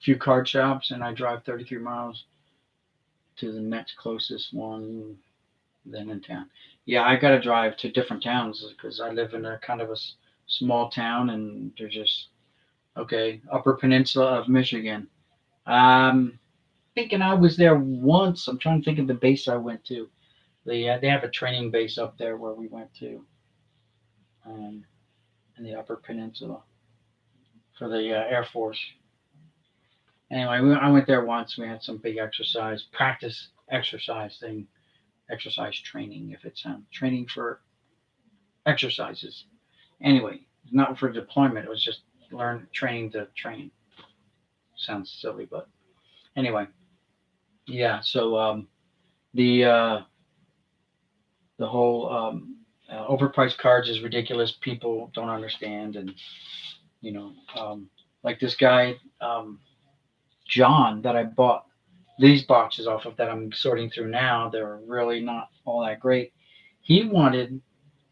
Few card shops, and I drive 33 miles to the next closest one, then in town. Yeah, I got to drive to different towns because I live in a kind of a small town, and they're just okay. Upper Peninsula of Michigan. Thinking I was there once. I'm trying to think of the base I went to. They have a training base up there where we went to, um, in the Upper Peninsula for the Air Force. Anyway, I went there once. We had some big exercise practice exercise thing, exercise training, if it's training for exercises. Anyway, not for deployment. It was just training to train. Sounds silly, but anyway, yeah. So the uh, the whole overpriced cards is ridiculous. People don't understand, and you know, like this guy John that I bought these boxes off of that I'm sorting through now. They're really not all that great. He wanted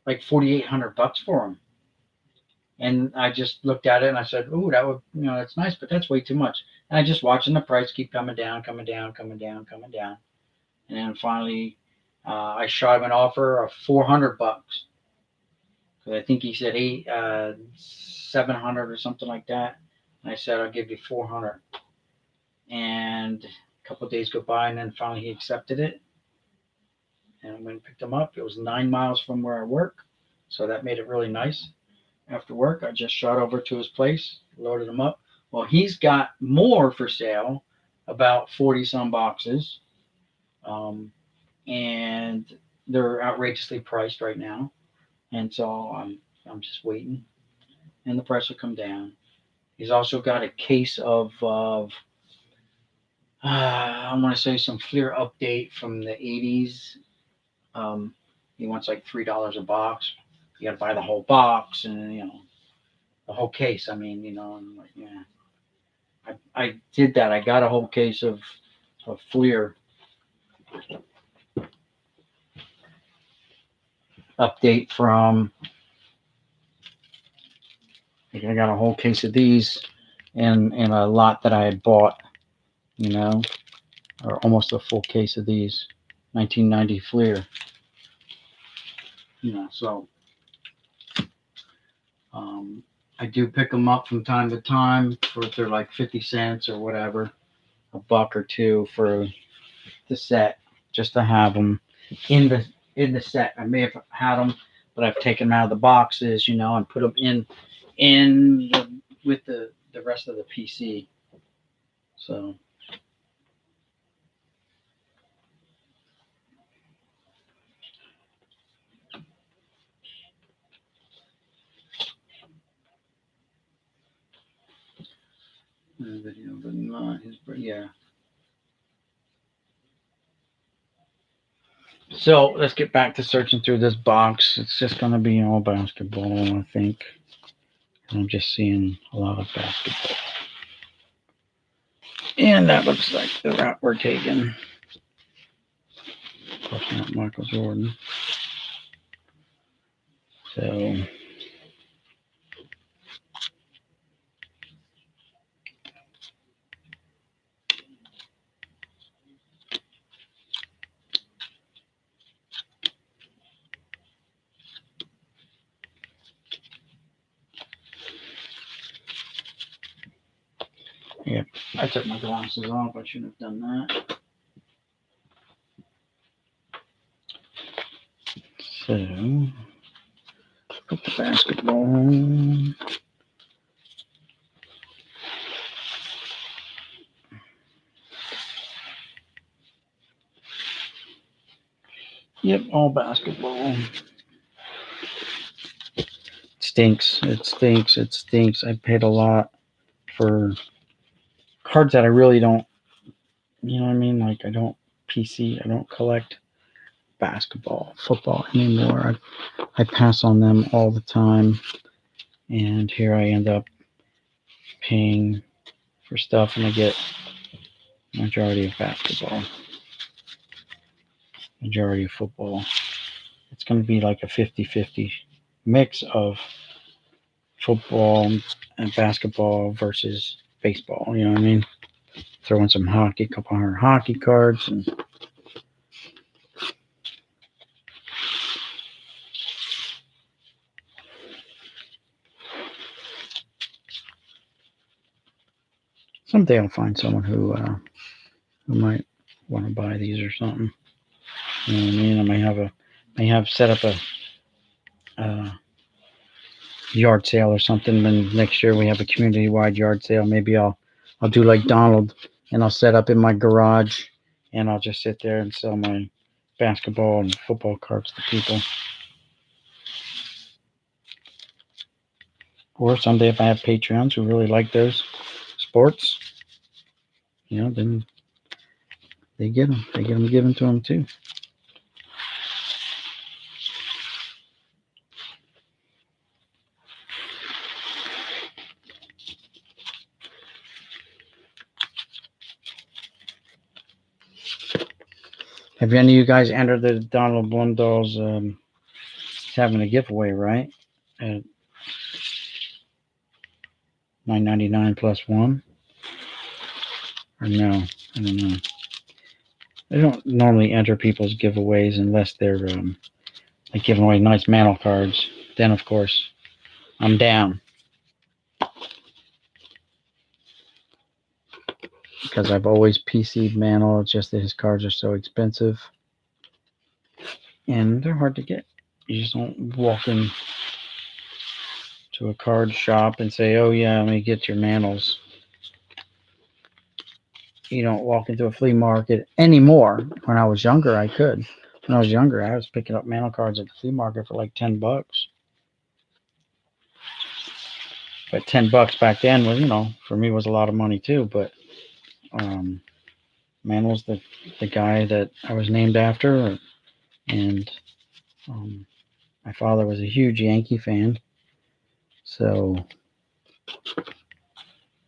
like $4,800 for them. And I just looked at it and I said, "Ooh, that would, that's nice, but that's way too much." And I just watching the price keep coming down, coming down, coming down, coming down, and then finally, I shot him an offer of $400 because I think he said 700 or something like that. And I said, "I'll give you 400." And a couple of days go by, and then finally he accepted it. And I went and picked him up. It was 9 miles from where I work, so that made it really nice. After work, I just shot over to his place, loaded him up. Well, he's got more for sale, about 40 some boxes, um, and they're outrageously priced right now. And so I'm just waiting, and the price will come down. He's also got a case of I want to say some Fleer update from the '80s. Um, he wants like $3 a box. you got to buy the whole box and the whole case. I mean, and like, yeah, I did that. I got a whole case of Fleer update from. I got a whole case of these and a lot that I had bought, or almost a full case of these 1990 Fleer. So I do pick them up from time to time for if they're like 50 cents or whatever, a buck or two for the set, just to have them in the set. I may have had them, but I've taken them out of the boxes, and put them with the rest of the PC. So. Video, but not his, yeah. So let's get back to searching through this box. It's just going to be all basketball, I think. I'm just seeing a lot of basketball. And that looks like the route we're taking. Of course, not Michael Jordan. So. Yep, I took my glasses off. I shouldn't have done that. So, put the basketball. Yep, all basketball. It stinks. It stinks. It stinks. I paid a lot for cards that I really don't, you know what I mean? Like I don't I don't collect basketball, football anymore. I pass on them all the time. And here I end up paying for stuff and I get majority of basketball, majority of football. It's going to be like a 50-50 mix of football and basketball versus baseball. You know what I mean? Throw in some hockey, a couple hundred hockey cards, and someday I'll find someone who might want to buy these or something. You know what I mean? I may have set up a yard sale or something. Then next year we have a community-wide yard sale. Maybe I'll do like Donald, and I'll set up in my garage, and I'll just sit there and sell my basketball and football cards to people. Or someday if I have Patreons who really like those sports, then they get them. They get them given to them too. Have any of you guys entered the Donald Blundell's having a giveaway, right? At $9.99 plus one? Or no? I don't know. I don't normally enter people's giveaways unless they're like giving away nice mantle cards. Then, of course, I'm down. Because I've always PC'd Mantle. It's just that his cards are so expensive. And they're hard to get. You just don't walk in to a card shop and say, oh yeah, let me get your Mantles. You don't walk into a flea market anymore. When I was younger, I could. When I was younger, I was picking up Mantle cards at the flea market for like $10. But $10 back then was, for me was a lot of money too. But Mantle's the guy that I was named after, and My father was a huge Yankee fan. So,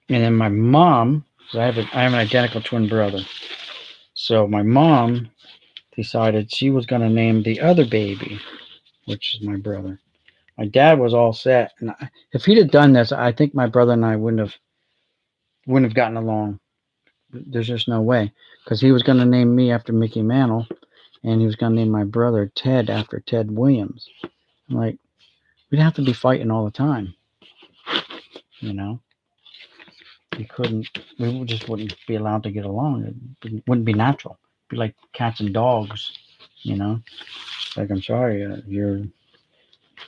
and then my mom, so I have an identical twin brother. So my mom decided she was going to name the other baby, which is my brother. My dad was all set, and if he'd have done this, I think my brother and I wouldn't have gotten along. There's just no way, because he was going to name me after Mickey Mantle, and he was going to name my brother Ted after Ted Williams. I'm like, we'd have to be fighting all the time, you know. We couldn't. We just wouldn't be allowed to get along. It wouldn't be natural. It'd be like cats and dogs, you know. Like, I'm sorry, you're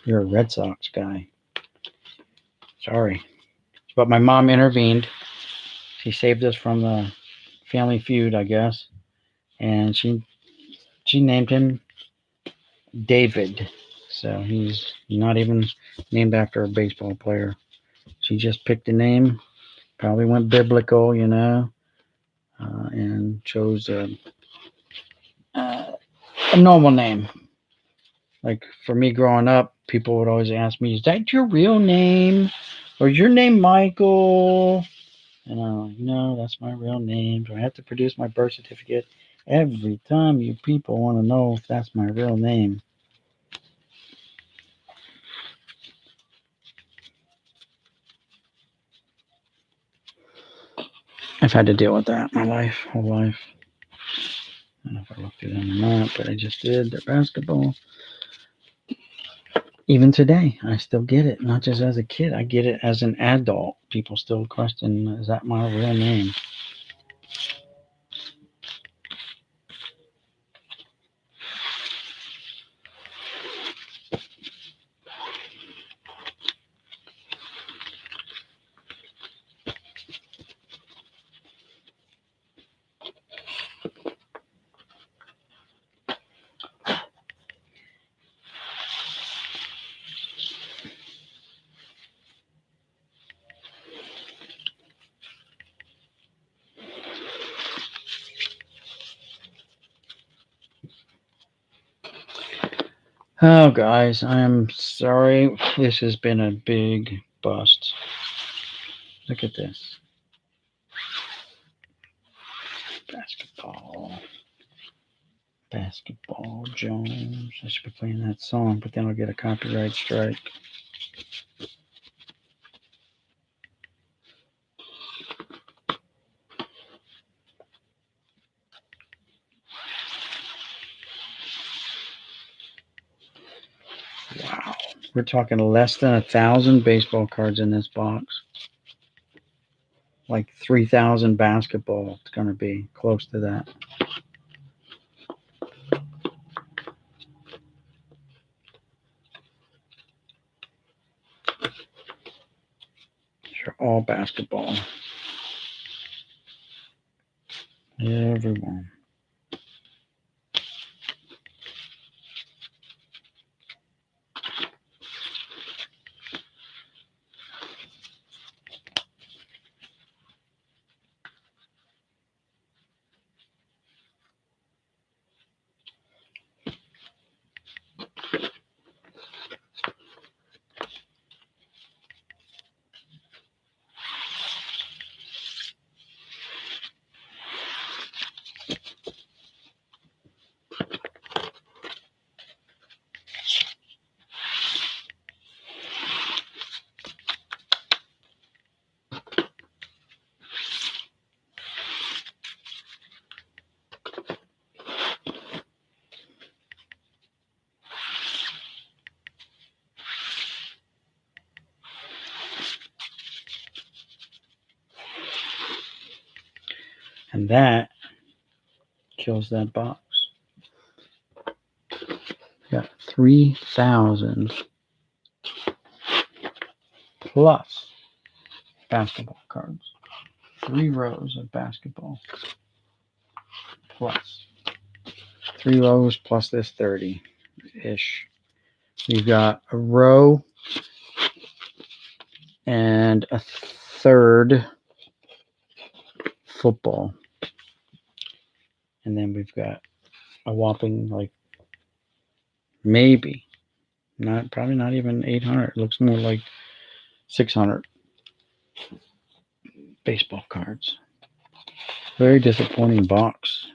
a Red Sox guy. Sorry, but my mom intervened. She saved us from the family feud, I guess, and she named him David. So he's not even named after a baseball player. She just picked a name, probably went biblical, you know, and chose a normal name. Like for me growing up, people would always ask me, "Is that your real name, or is your name Michael?" And I'm like, "No, that's my real name. Do I have to produce my birth certificate every time you people want to know if that's my real name?" I've had to deal with that my whole life. I don't know if I looked at them or not, but I just did. They're basketball. Even today, I still get it. Not just as a kid, I get it as an adult. People still question, is that my real name? Oh, guys, I am sorry. This has been a big bust. Look at this. Basketball. Basketball Jones. I should be playing that song, but then I'll get a copyright strike. Wow. We're talking less than 1,000 baseball cards in this box. Like 3,000 basketball. It's going to be close to that. They're all basketball. Everyone. And that kills that box. We got 3,000 plus basketball cards. 3 rows of basketball plus. 3 rows plus this 30-ish. We've got a row and a third football. And then we've got a whopping, like, maybe Probably not even 800. It looks more like 600 baseball cards. Very disappointing box.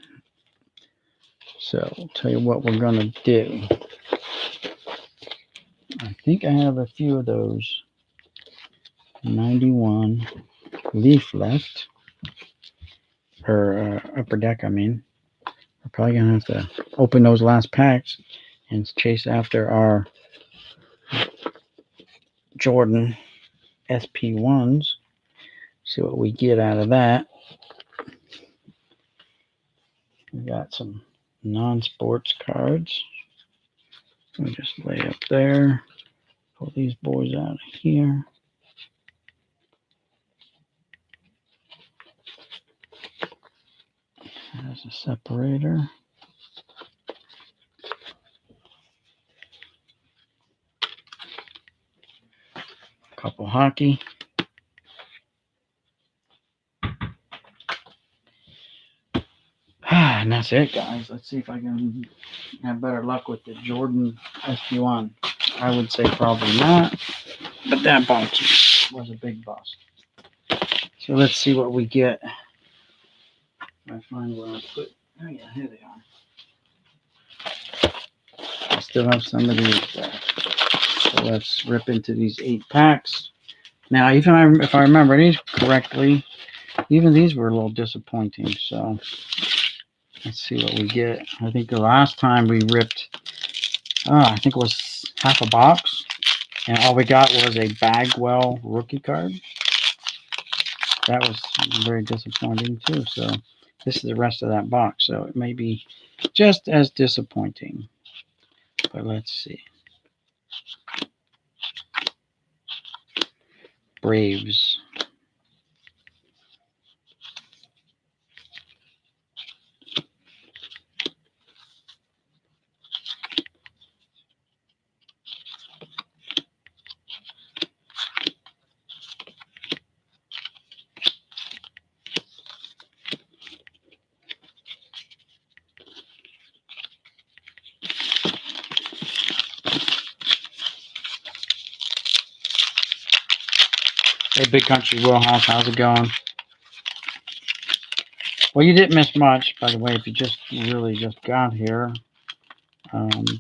So, I'll tell you what we're going to do. I think I have a few of those 91 Leaf left. Or Upper Deck, I mean. We're probably going to have to open those last packs and chase after our Jordan SP1s. See what we get out of that. We got some non-sports cards. We just lay up there. Pull these boys out of here. There's a separator. Couple hockey. And that's it, guys. Let's see if I can have better luck with the Jordan SP1. I would say probably not, but that box was a big bust. So let's see what we get. I find where I put. Oh yeah, here they are. I still have some of these there. So let's rip into these 8 packs. Now, even if I remember these correctly, even these were a little disappointing. So let's see what we get. I think the last time we ripped, I think it was half a box, and all we got was a Bagwell rookie card. That was very disappointing too. So this is the rest of that box. So it may be just as disappointing. But let's see. Braves. Hey, Big Country Wheelhouse, how's it going? Well, you didn't miss much, by the way, if you just really just got here.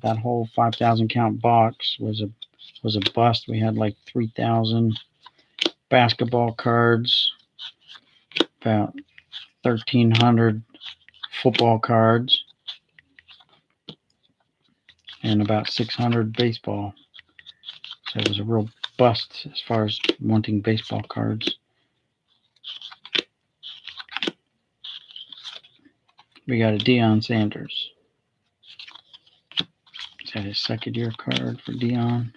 That whole 5,000 count box was a bust. We had like 3,000 basketball cards, about 1,300 football cards, and about 600 baseball. So it was a real bust as far as wanting baseball cards. We got a Deion Sanders. Is that his second year card for Deion?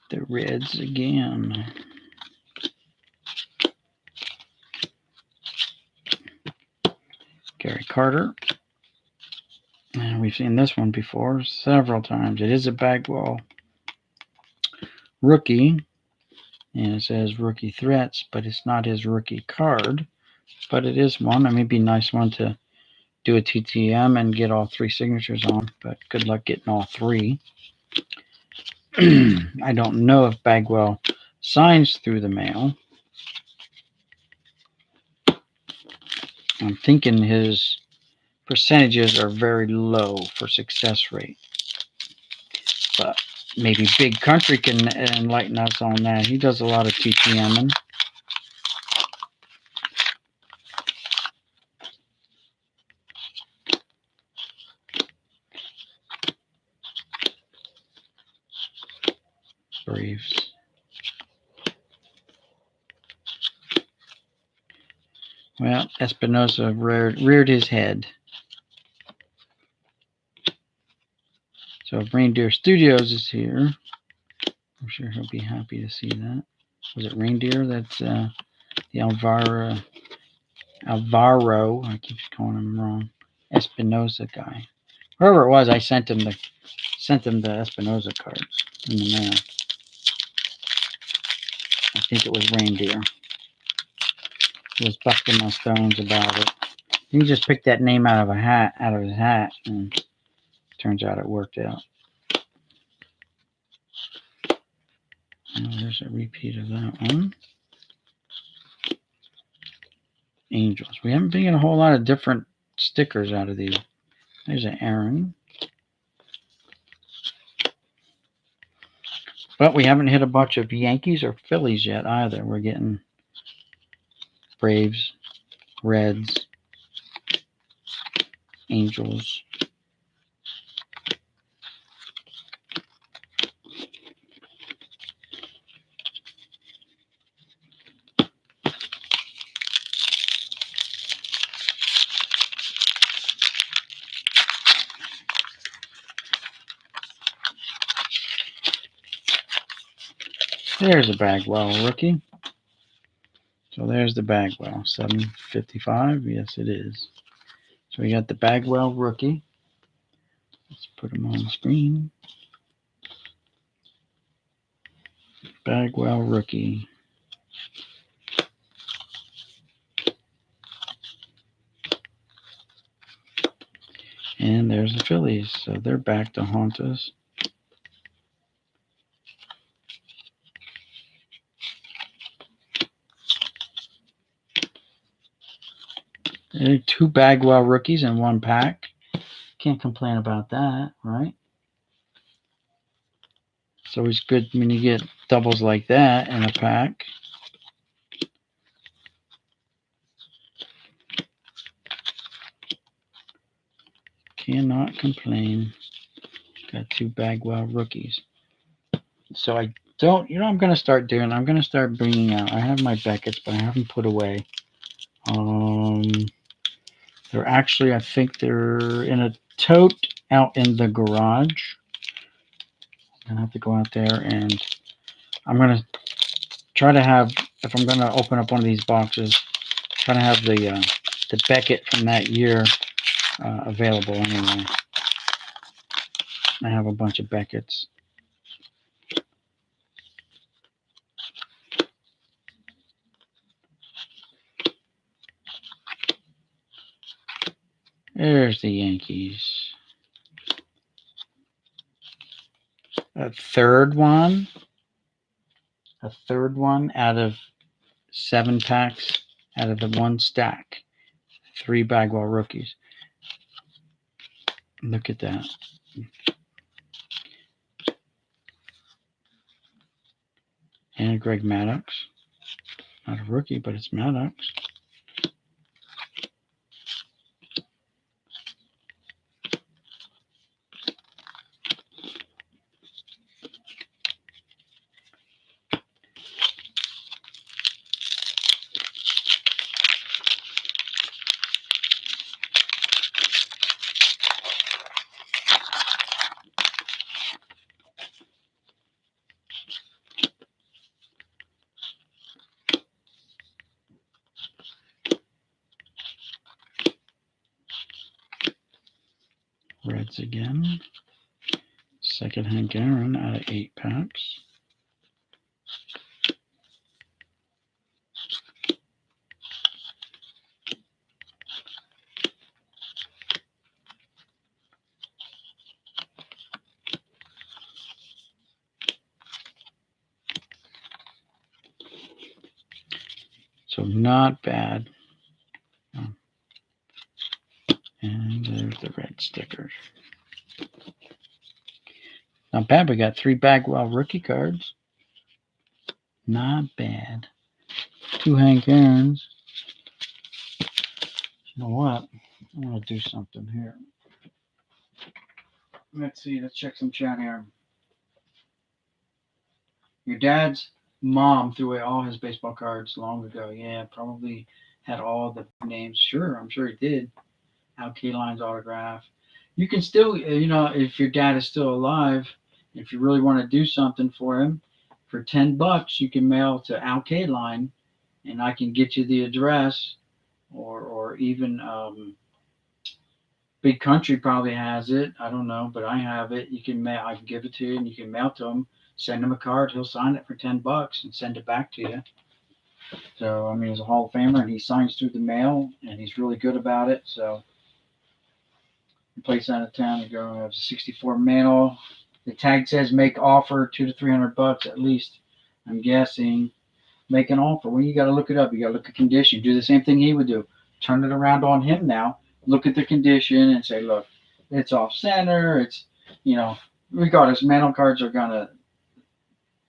The Reds again. Gary Carter. And we've seen this one before several times. It is a Bagwell rookie. And it says rookie threats, but it's not his rookie card. But it is one. It may be a nice one to do a TTM and get all 3 signatures on. But good luck getting all 3. I don't know if Bagwell signs through the mail. I'm thinking his percentages are very low for success rate. But maybe Big Country can enlighten us on that. He does a lot of TTMing. Braves. Well, Espinosa reared his head. So Reindeer Studios is here. I'm sure he'll be happy to see that. Was it reindeer? That's the Alvaro. I keep calling him wrong. Espinosa guy. Whoever it was, I sent him the Espinosa cards in the mail. I think it was reindeer. He was busting my stones about it. He just picked that name out of his hat, and turns out it worked out. Oh, there's a repeat of that one. Angels. We haven't been getting a whole lot of different stickers out of these. There's an Aaron. But we haven't hit a bunch of Yankees or Phillies yet either. We're getting Braves, Reds, Angels. There's a Bagwell rookie. So there's the Bagwell. 755. Yes, it is. So we got the Bagwell rookie. Let's put him on the screen. Bagwell rookie. And there's the Phillies. So they're back to haunt us. Two Bagwell rookies in one pack. Can't complain about that, right? It's always good when you get doubles like that in a pack. Cannot complain. Got two Bagwell rookies. So I don't, I'm going to start doing, I'm going to start bringing out, I have my Beckett's, but I haven't put away. They're actually, I think they're in a tote out in the garage. I'm going to have to go out there, and I'm going to try to have, if I'm going to open up one of these boxes, try to have the Beckett from that year available anyway. I have a bunch of Beckett's. There's the Yankees. A third one out of 7 packs out of the one stack. 3 Bagwell rookies. Look at that. And Greg Maddux. Not a rookie, but it's Maddux. Reds again. Second Hank Aaron out of 8 packs. So not bad. And there's the red stickers. Not bad. We got 3 Bagwell rookie cards. Not bad. 2 Hank Aaron's. You know what? I'm going to do something here. Let's see. Let's check some chat here. Your dad's mom threw away all his baseball cards long ago. Yeah, probably had all the names. Sure, I'm sure he did. Al Kaline's autograph. You can still, if your dad is still alive, if you really want to do something for him, for $10, you can mail to Alcade Line, and I can get you the address, or even Big Country probably has it. I don't know, but I have it. You can mail. I can give it to you, and you can mail to him. Send him a card. He'll sign it for $10 and send it back to you. So I mean, he's a Hall of Famer, and he signs through the mail, and he's really good about it. So, place out of town, you go. Have a '64 mail. The tag says make offer $200 to $300 at least. I'm guessing. Make an offer. Well, you got to look it up. You got to look at condition. Do the same thing he would do. Turn it around on him now. Look at the condition and say, look, it's off center. It's, regardless, mail cards are going to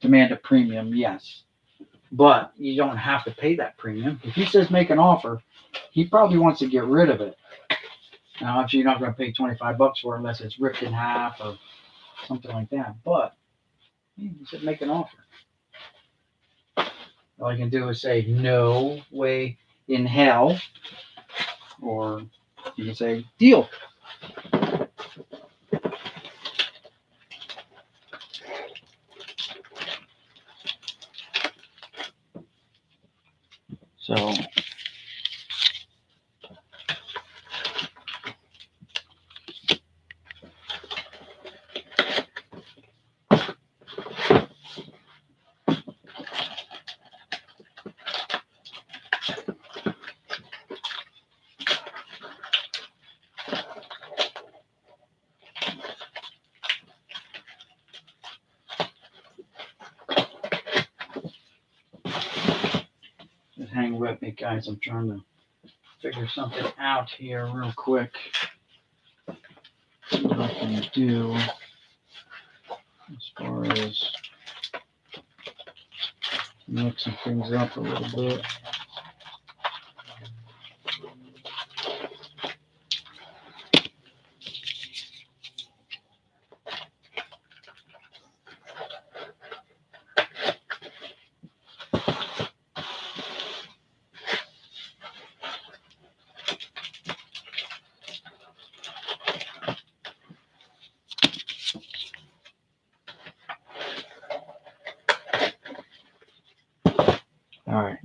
demand a premium, yes. But you don't have to pay that premium. If he says make an offer, he probably wants to get rid of it. Now, obviously, you're not going to pay $25 for it unless it's ripped in half or something like that. But he said make an offer. All you can do is say no way in hell, or you can say deal. So just hang with me, guys. I'm trying to figure something out here real quick. See what I can do as far as mixing things up a little bit. All right.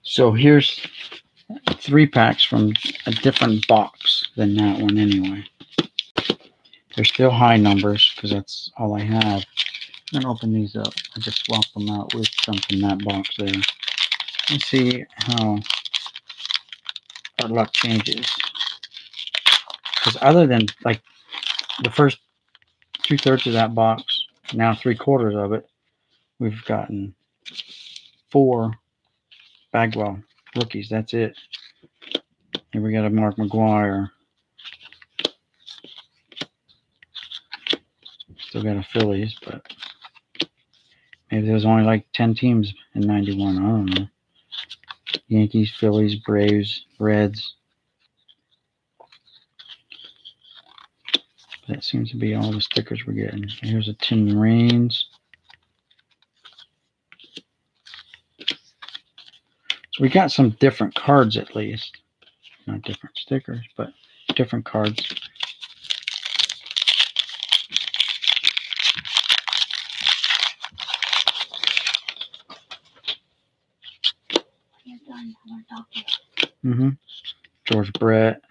So here's 3 packs from a different box than that one anyway. They're still high numbers because that's all I have. I'm gonna open these up. I just swapped them out with some from that box there. Let's see how our luck changes. Because other than like the first 2/3 of that box, now 3/4 of it, we've gotten 4 Bagwell rookies. That's it. Here we got a Mark McGuire. Still got a Phillies, but maybe there was only like 10 teams in '91. I don't know. Yankees, Phillies, Braves, Reds. That seems to be all the stickers we're getting. Here's a Tim Raines. So we got some different cards at least. Not different stickers, but different cards. George Brett.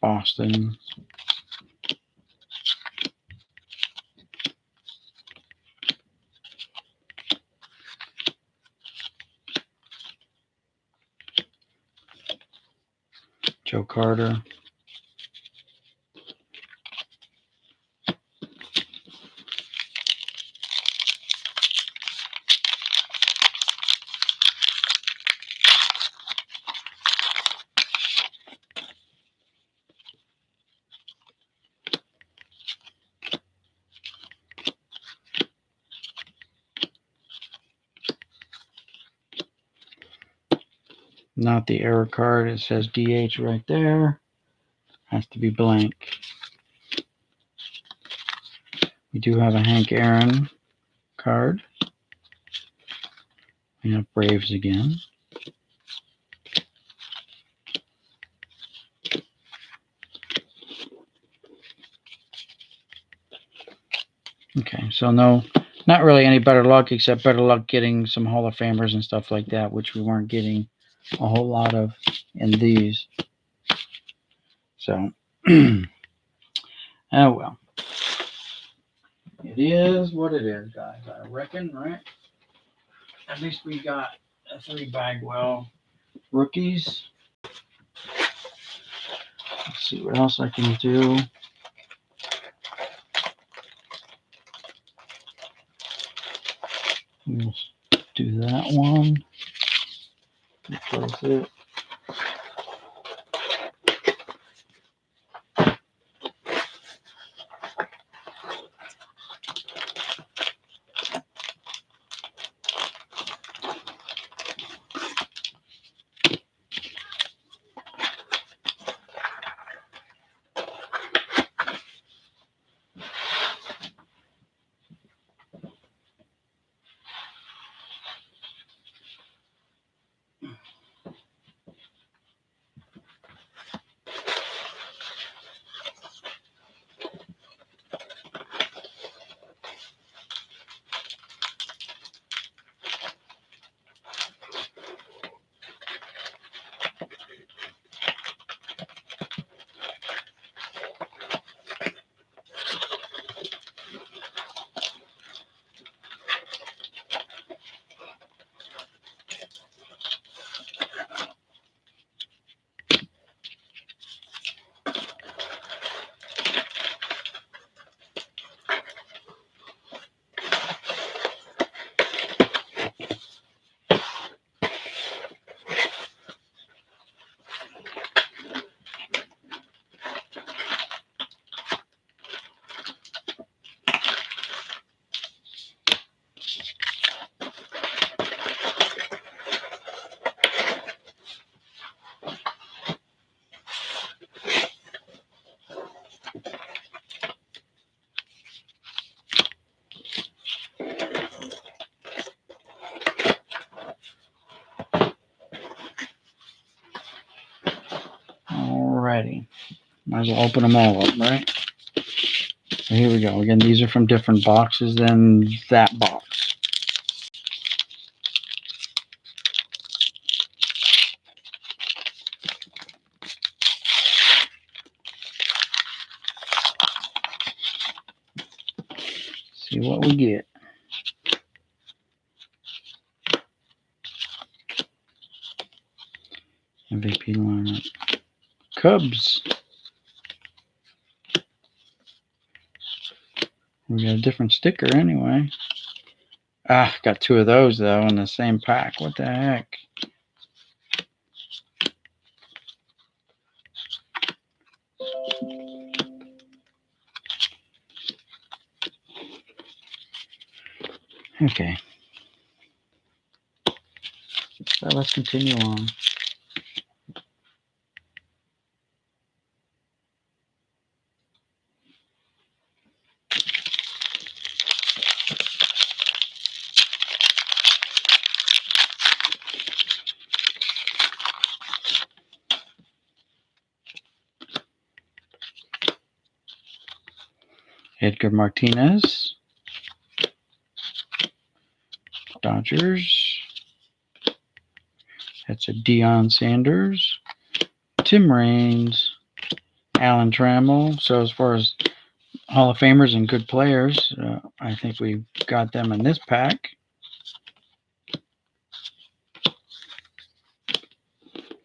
Boston. Joe Carter. Not the error card. It says DH right there. Has to be blank. We do have a Hank Aaron card. We have Braves again. So no, not really any better luck, except better luck getting some Hall of Famers and stuff like that, which we weren't getting a whole lot of in these. So, oh well. It is what it is, guys. I reckon, right? At least we got a 3-Bagwell rookies. Let's see what else I can do. Let's do that one. Replace it. Alrighty. Might as well open them all up, right? So here we go. Again, these are from different boxes than that box. See what we get. MVP lineup. Cubs. We got a different sticker anyway. Ah, got 2 of those though in the same pack. What the heck? Okay. So let's continue on. Edgar Martinez. Dodgers. That's a Deion Sanders. Tim Raines. Alan Trammell. So as far as Hall of Famers and good players, I think we got them in this pack.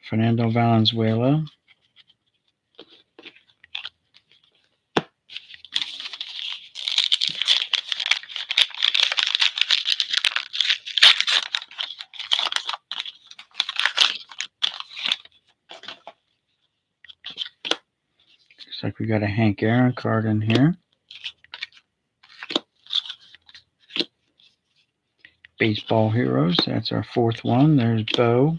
Fernando Valenzuela. Looks like we got a Hank Aaron card in here. Baseball Heroes. That's our 4th one. There's Bo.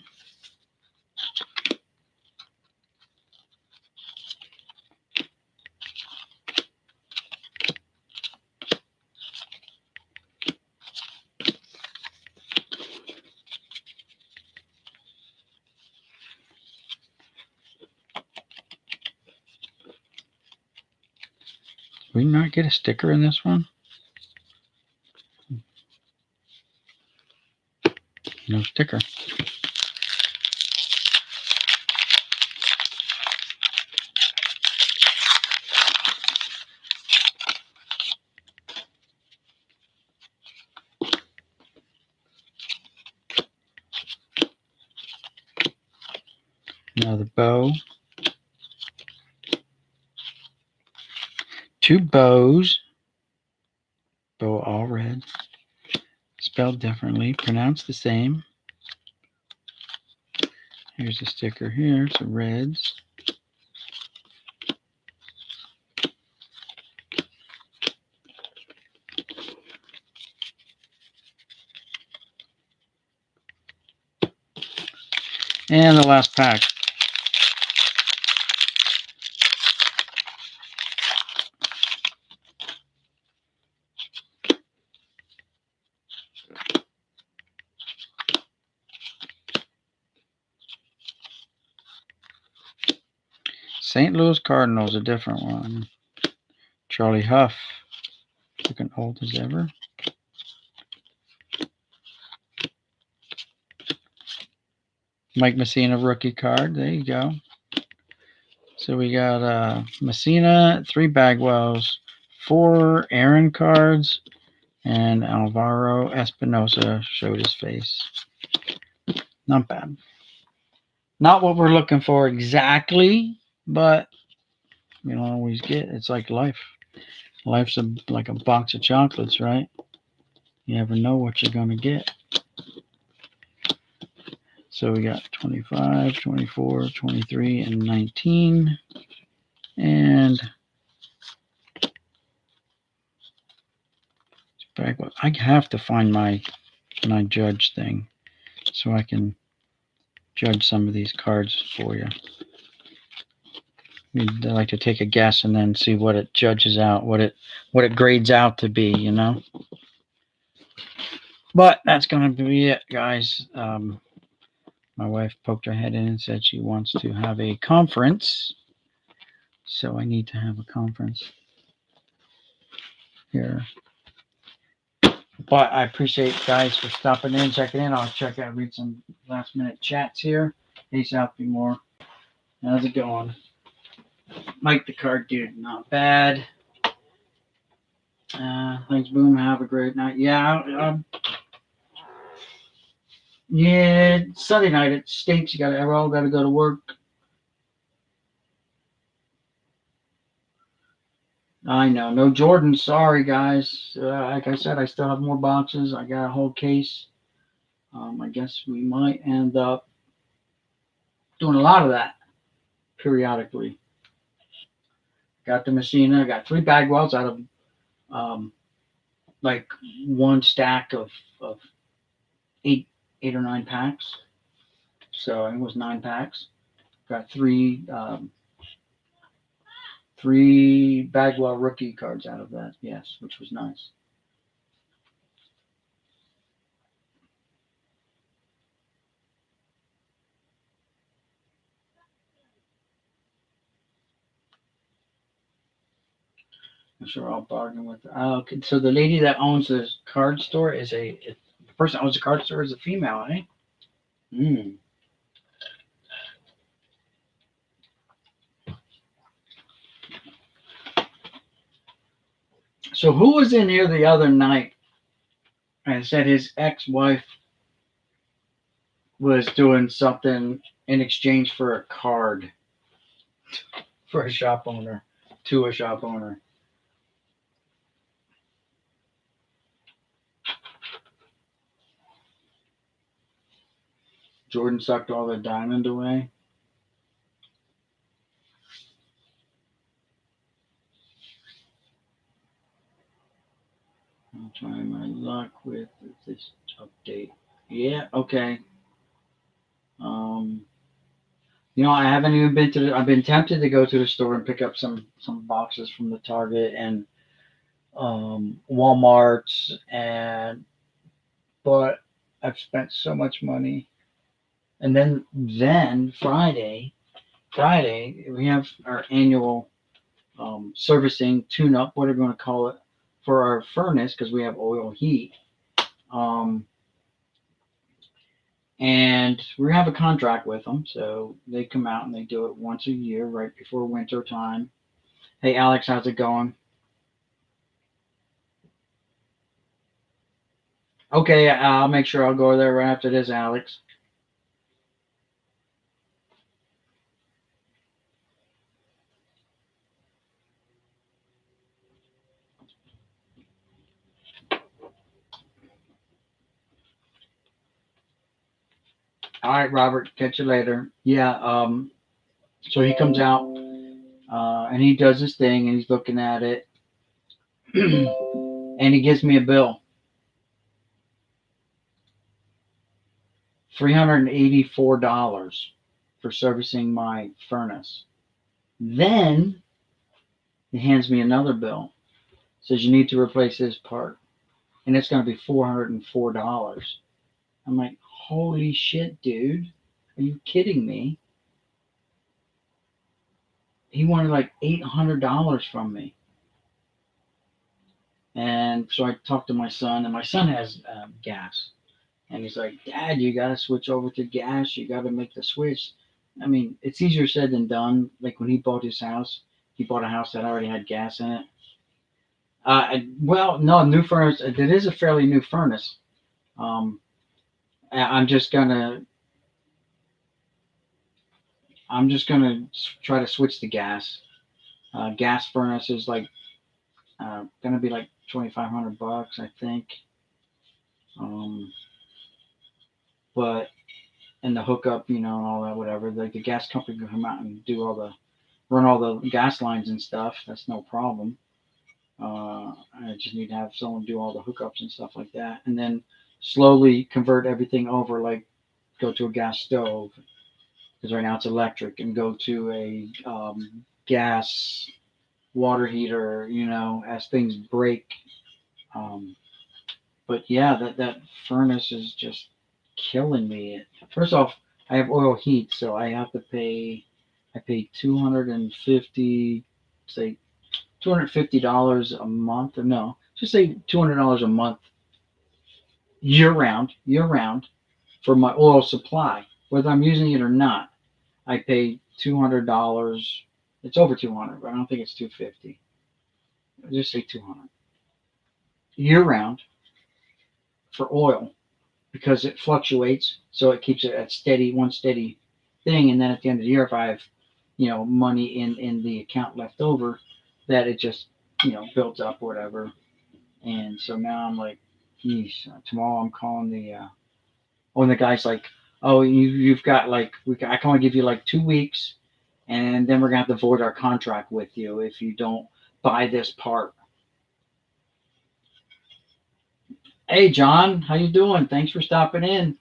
Did we not get a sticker in this one? No sticker. Now the bow. 2 bows. Bow all red. Spelled differently. Pronounced the same. Here's a sticker here. It's a reds. And the last pack. St. Louis Cardinals, a different one. Charlie Huff, looking old as ever. Mike Messina rookie card. There you go. So we got Messina, 3 Bagwells, 4 Aaron cards, and Alvaro Espinosa showed his face. Not bad. Not what we're looking for exactly, but you don't always get. It's like life. Life's like a box of chocolates, right? You never know what you're going to get. So we got 25, 24, 23, and 19. And I have to find my judge thing so I can judge some of these cards for you. I like to take a guess and then see what it judges out, what it grades out to be, you know. But that's going to be it, guys. My wife poked her head in and said she wants to have a conference. So I need to have a conference here. But I appreciate guys for stopping in, checking in. I'll read some last minute chats here. Peace out, be more. How's it going? Mike the card dude, not bad. Thanks, Boom. Have a great night. Yeah, yeah. Sunday night it stinks. We're all got to go to work. I know. No Jordan. Sorry, guys. Like I said, I still have more boxes. I got a whole case. I guess we might end up doing a lot of that periodically. Got the Messina. Got 3 Bagwells out of like one stack of 8 or 9 packs. So it was 9 packs. Got 3 Bagwell rookie cards out of that. Yes, which was nice. I'm sure I'll bargain with. Okay, so the lady that owns this card store is the person that owns the card store is a female, eh? Hmm. So who was in here the other night and said his ex-wife was doing something in exchange for a card for a shop owner, to a shop owner? Jordan sucked all the diamond away. I'm trying my luck with this update. Yeah, okay. I haven't even been to I've been tempted to go to the store and pick up some boxes from the Target and Walmart's, but I've spent so much money. And then Friday we have our annual servicing tune-up, what are we going to call it, for our furnace because we have oil heat. And we have a contract with them, so they come out and they do it once a year, right before winter time. Hey, Alex, how's it going? Okay, I'll make sure I'll go there right after this, Alex. All right, Robert, catch you later. Yeah, so he comes out and he does his thing and he's looking at it and he gives me a bill, $384 for servicing my furnace. Then he hands me another bill, says you need to replace this part, and it's going to be $404. I'm like, holy shit, dude, are you kidding me? He wanted like $800 from me. And so I talked to my son, and my son has gas. And he's like, Dad, you got to switch over to gas. You got to make the switch. I mean, it's easier said than done. Like when he bought his house, he bought a house that already had gas in it. Well, no, new furnace. It is a fairly new furnace. Um, I'm just gonna, try to switch to gas. Gas furnace is like gonna be like $2,500, I think. Um, but and the hookup, and all that, whatever. Like the gas company can come out and run all the gas lines and stuff. That's no problem. I just need to have someone do all the hookups and stuff like that, and then slowly convert everything over. Like go to a gas stove because right now it's electric, and go to a gas water heater. As things break. Um, but yeah, that furnace is just killing me. First off, I have oil heat, so I have to pay. I pay 250, say $250 a month, or no, just say $200 a month year round for my oil supply, whether I'm using it or not. I pay $200. It's over 200, but I don't think it's 250. I just say 200 year round for oil because it fluctuates, so it keeps it at one steady thing. And then at the end of the year, if I have money in the account left over, that it just builds up, whatever. And so now I'm like, geez, tomorrow I'm calling and the guy's like, oh, you've got like, I can only give you like 2 weeks, and then we're gonna have to void our contract with you if you don't buy this part. Hey, John, how you doing? Thanks for stopping in.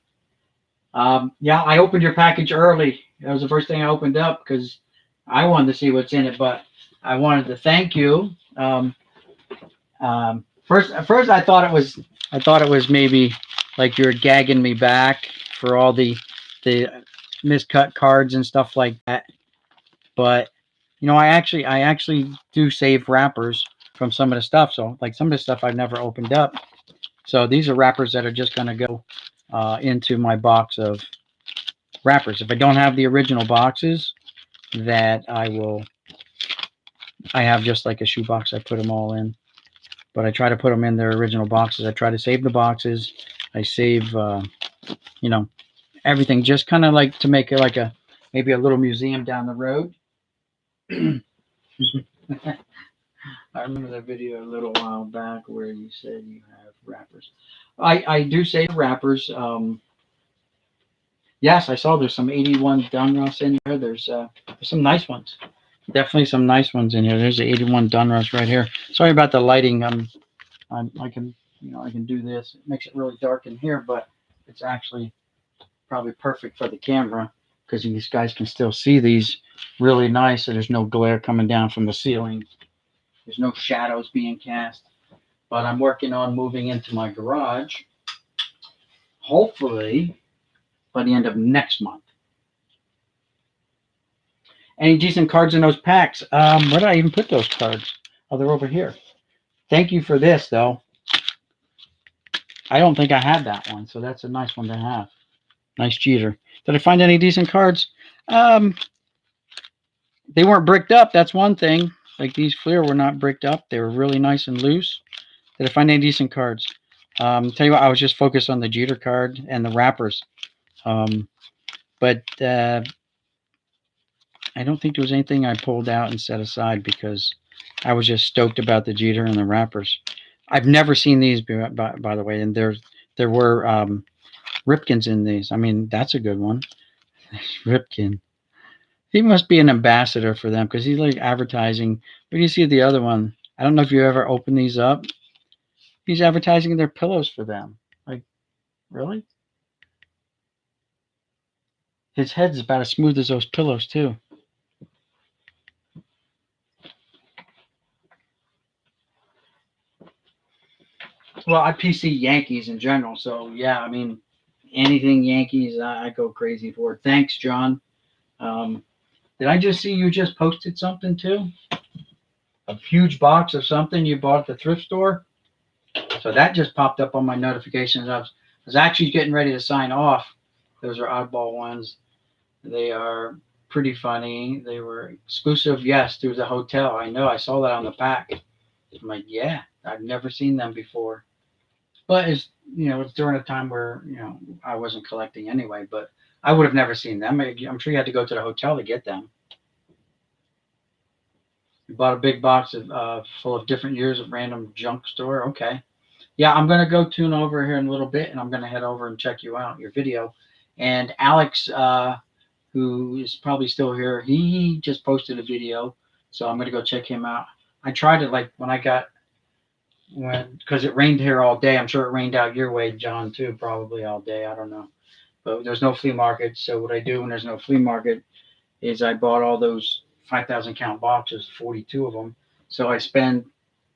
Yeah, I opened your package early. That was the first thing I opened up because I wanted to see what's in it, but I wanted to thank you. First, I thought it was maybe like you're gagging me back for all the miscut cards and stuff like that. But I actually do save wrappers from some of the stuff. So like some of the stuff I've never opened up. So these are wrappers that are just going to go into my box of wrappers. If I don't have the original boxes, that I have just like a shoebox. I put them all in. But I try to put them in their original boxes. I try to save the boxes. I save, everything, just kind of like to make it like maybe a little museum down the road. I remember that video a little while back where you said you have wrappers. I do save wrappers. Yes, I saw there's some 81 Dunruss in there. There's some nice ones. Definitely some nice ones in here. There's the 81 Dunruss right here. Sorry about the lighting. I can do this. It makes it really dark in here, but it's actually probably perfect for the camera because these guys can still see these really nice. So there's no glare coming down from the ceiling. There's no shadows being cast. But I'm working on moving into my garage, hopefully by the end of next month. Any decent cards in those packs? Where did I even put those cards? Oh, they're over here. Thank you for this, though. I don't think I had that one, so that's a nice one to have. Nice Jeter. Did I find any decent cards? Um, they weren't bricked up. That's one thing. Like these Fleer were not bricked up. They were really nice and loose. Did I find any decent cards? Tell you what, I was just focused on the Jeter card and the wrappers. But I don't think there was anything I pulled out and set aside because I was just stoked about the Jeter and the wrappers. I've never seen these, by the way, and there were Ripkins in these. I mean, that's a good one. Ripkin. He must be an ambassador for them because he's like advertising. Where do you see the other one? I don't know if you ever open these up. He's advertising their pillows for them. Like, really? His head's about as smooth as those pillows, too. Well, I PC Yankees in general, so yeah, I mean, anything Yankees, I go crazy for. Thanks, John. Um, did I just see you just posted something too? A huge box of something you bought at the thrift store? So that just popped up on my notifications. I was actually getting ready to sign off. Those are oddball ones. They are pretty funny. They were exclusive, yes, through the hotel. I know. I saw that on the pack. I'm like, yeah, I've never seen them before. But it's during a time where I wasn't collecting anyway. But I would have never seen them. I'm sure you had to go to the hotel to get them. You bought a big box of full of different years of random junk store. Okay. Yeah, I'm gonna go tune over here in a little bit, and I'm gonna head over and check you out your video. And Alex, who is probably still here, he just posted a video, so I'm gonna go check him out. I tried it like when because it rained here all day. I'm sure it rained out your way, John, too, probably all day. I don't know, but there's no flea market. So what I do when there's no flea market is I bought all those 5,000 count boxes, 42 of them. So I spend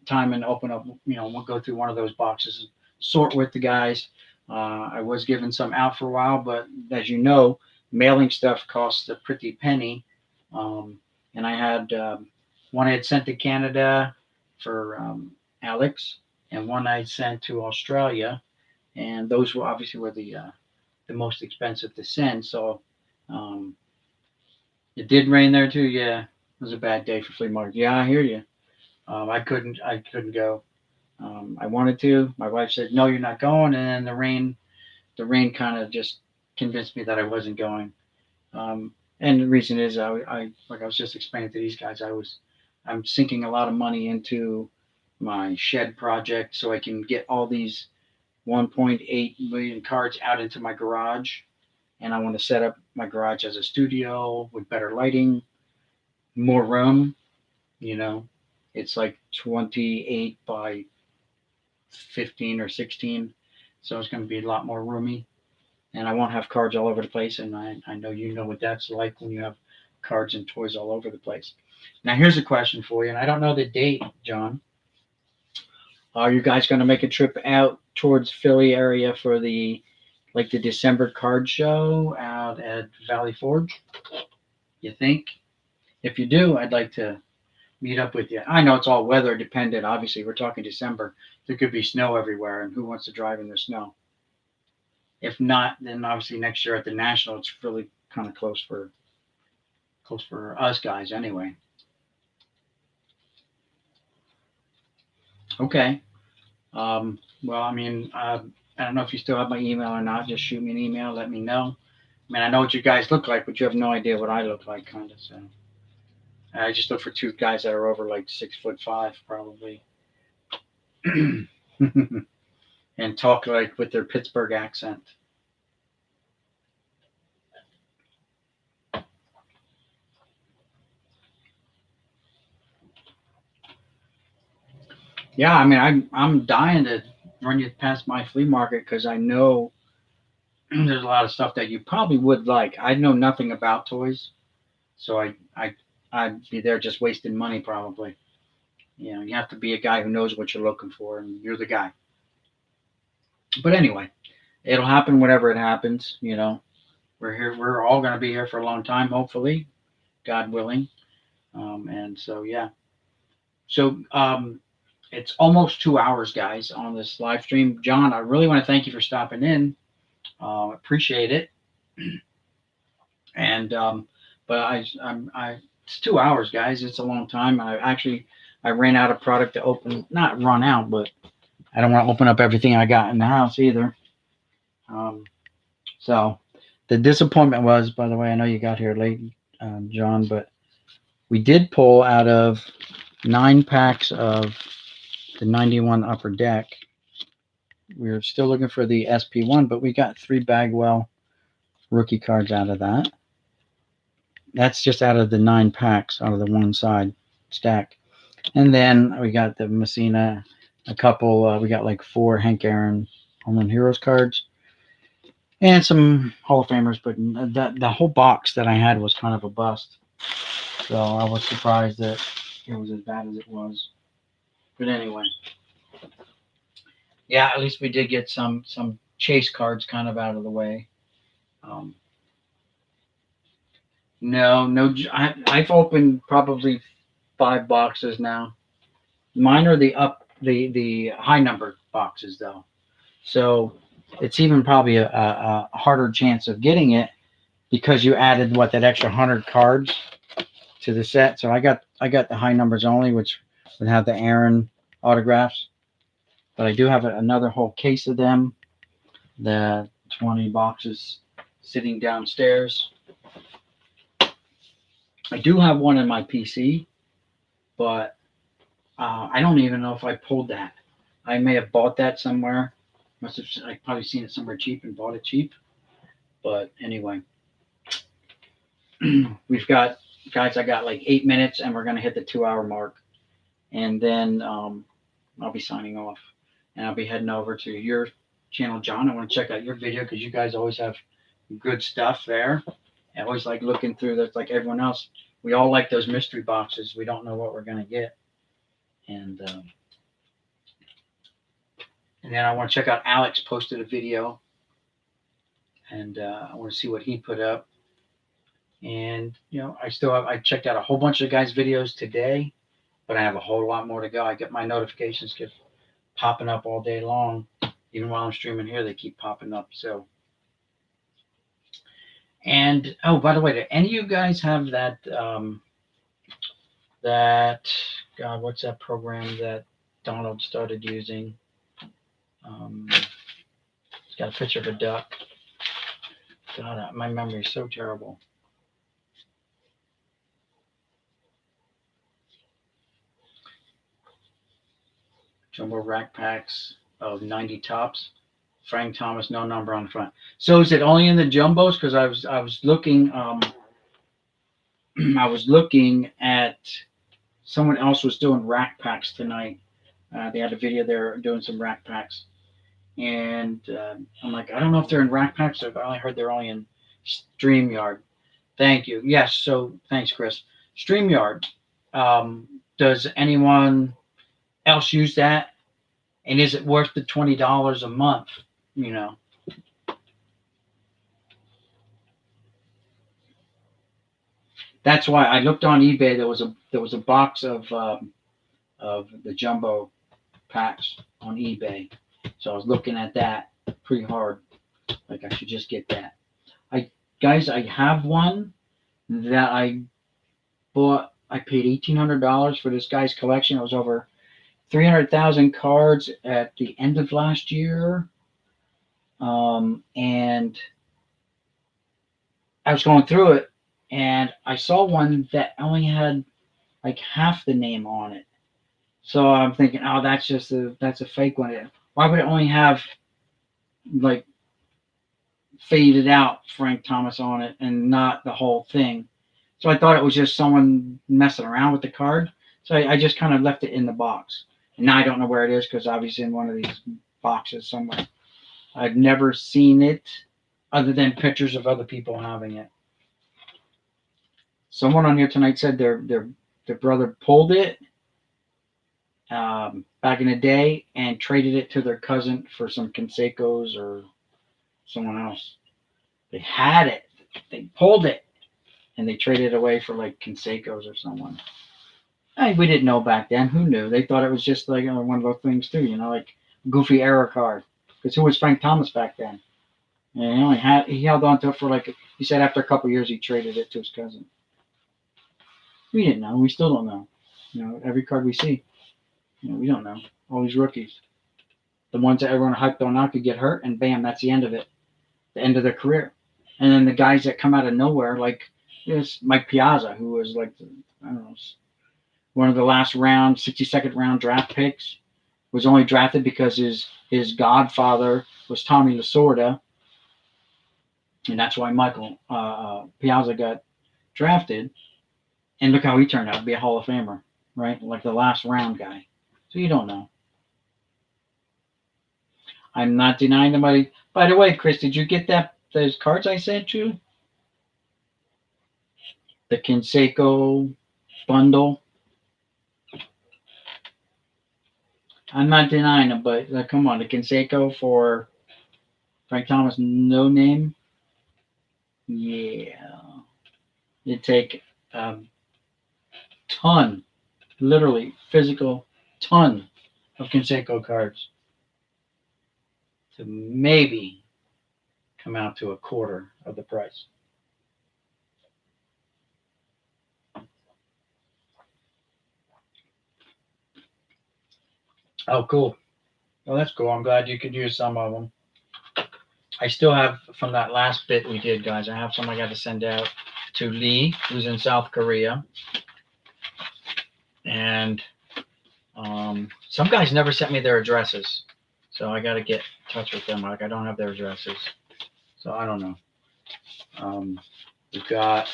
time and open up, we'll go through one of those boxes and sort with the guys. I was giving some out for a while, but as you know, mailing stuff costs a pretty penny. And I had one I had sent to Canada for Alex, and one I sent to Australia, and those were obviously were the most expensive to send. So um, it did rain there too. Yeah, it was a bad day for flea market. Yeah, I hear you. I couldn't go. I wanted to. My wife said, "No, you're not going," and then the rain kind of just convinced me that I wasn't going. And the reason is, like I was just explaining to these guys, I'm sinking a lot of money into my shed project so I can get all these 1.8 million cards out into my garage, and I want to set up my garage as a studio with better lighting, more room. You know, it's like 28 by 15 or 16, so it's going to be a lot more roomy, and I won't have cards all over the place. And I know you know what that's like when you have cards and toys all over the place. Now here's a question for you, and I don't know the date, John. Are you guys going to make a trip out towards Philly area for the December card show out at Valley Forge? You think? If you do, I'd like to meet up with you. I know it's all weather dependent. Obviously, we're talking December. There could be snow everywhere, and who wants to drive in the snow? If not, then obviously next year at the National, it's really kind of close for us guys anyway. Okay. Well, I mean, I don't know if you still have my email or not. Just shoot me an email. Let me know. I mean, I know what you guys look like, but you have no idea what I look like, kind of. So I just look for two guys that are over like 6'5", probably, and talk like with their Pittsburgh accent. Yeah, I mean, I'm dying to run you past my flea market because I know there's a lot of stuff that you probably would like. I know nothing about toys, so I'd be there just wasting money probably. You have to be a guy who knows what you're looking for, and you're the guy. But anyway, it'll happen whenever it happens. We're here. We're all going to be here for a long time, hopefully, God willing. And so yeah. So it's almost 2 hours, guys, on this live stream. John, I really want to thank you for stopping in. Appreciate it. And but it's 2 hours, guys. It's a long time. I ran out of product to open. Not run out, but I don't want to open up everything I got in the house either. Um, so the disappointment was, by the way, I know you got here late, John, but we did pull out of 9 packs of the 91 Upper Deck. We were still looking for the SP1, but we got 3 Bagwell rookie cards out of that. That's just out of the 9 packs, out of the one side stack. And then we got the Messina, a couple, we got like 4 Hank Aaron Home Run Heroes cards, and some Hall of Famers, but the whole box that I had was kind of a bust. So I was surprised that it was as bad as it was. But anyway, yeah, at least we did get some chase cards kind of out of the way. Um, no, I've opened probably 5 boxes now. Mine are the high number boxes though, so it's even probably a harder chance of getting it because you added that extra 100 cards to the set. So I got the high numbers only, which would have the Aaron autographs, but I do have another whole case of them. The 20 boxes sitting downstairs. I do have one in my PC, but I don't even know if I pulled that. I may have bought that somewhere. I've probably seen it somewhere cheap and bought it cheap. But anyway, we've got, guys, I got like 8 minutes and we're going to hit the 2 hour mark. And then I'll be signing off. And I'll be heading over to your channel, John. I want to check out your video because you guys always have good stuff there. I always like looking through this like everyone else. We all like those mystery boxes. We don't know what we're going to get. And then I want to check out Alex posted a video. And I want to see what he put up. And, I checked out a whole bunch of guys' videos today, but I have a whole lot more to go. I get my notifications keep popping up all day long. Even while I'm streaming here, they keep popping up. So, and, oh, by the way, do any of you guys have that, God, what's that program that Donald started using? It's got a picture of a duck. God, my memory is so terrible. Jumbo rack packs of 90 tops. Frank Thomas, no number on the front. So is it only in the jumbos? Because I was looking. I was looking at someone else was doing rack packs tonight. They had a video there doing some rack packs, and I'm like, I don't know if they're in rack packs. I've only heard they're only in StreamYard. Thank you. Yes. So thanks, Chris. StreamYard. Does anyone else use that? And is it worth the $20 a month? That's why I looked on eBay. There was a box of the jumbo packs on eBay. So I was looking at that pretty hard. Like I should just get that. I have one that I bought. I paid $1,800 for this guy's collection. It was over 300,000 cards at the end of last year. And I was going through it and I saw one that only had like half the name on it. So I'm thinking, oh, that's a fake one. Why would it only have like faded out Frank Thomas on it and not the whole thing? So I thought it was just someone messing around with the card. So I just kind of left it in the box. And now I don't know where it is because obviously in one of these boxes somewhere. I've never seen it other than pictures of other people having it. Someone on here tonight said their brother pulled it back in the day and traded it to their cousin for some Canseco's or someone else. They had it. They pulled it. And they traded it away for like Canseco's or someone. We didn't know back then. Who knew? They thought it was just like one of those things too, like goofy error card. Because who was Frank Thomas back then? And he held on to it for like, he said after a couple of years he traded it to his cousin. We didn't know. We still don't know. Every card we see, we don't know. All these rookies, the ones that everyone hyped on out could get hurt, and bam, that's the end of it. The end of their career. And then the guys that come out of nowhere, like this Mike Piazza, who was like, I don't know, one of the last round, 62nd round draft picks, was only drafted because his godfather was Tommy Lasorda, and that's why Michael Piazza got drafted. And look how he turned out to be a Hall of Famer, right? Like the last round guy. So you don't know. I'm not denying anybody. By the way, Chris, did you get those cards I sent you? The Canseco bundle. I'm not denying it, but come on, the Canseco for Frank Thomas, no name. Yeah, it'd take a ton, literally physical ton of Canseco cards to maybe come out to a quarter of the price. Oh, cool. Well, that's cool. I'm glad you could use some of them. I still have from that last bit we did, guys. I have some I got to send out to Lee, who's in South Korea. And some guys never sent me their addresses. So I got to get in touch with them. Like, I don't have their addresses. So I don't know. We've got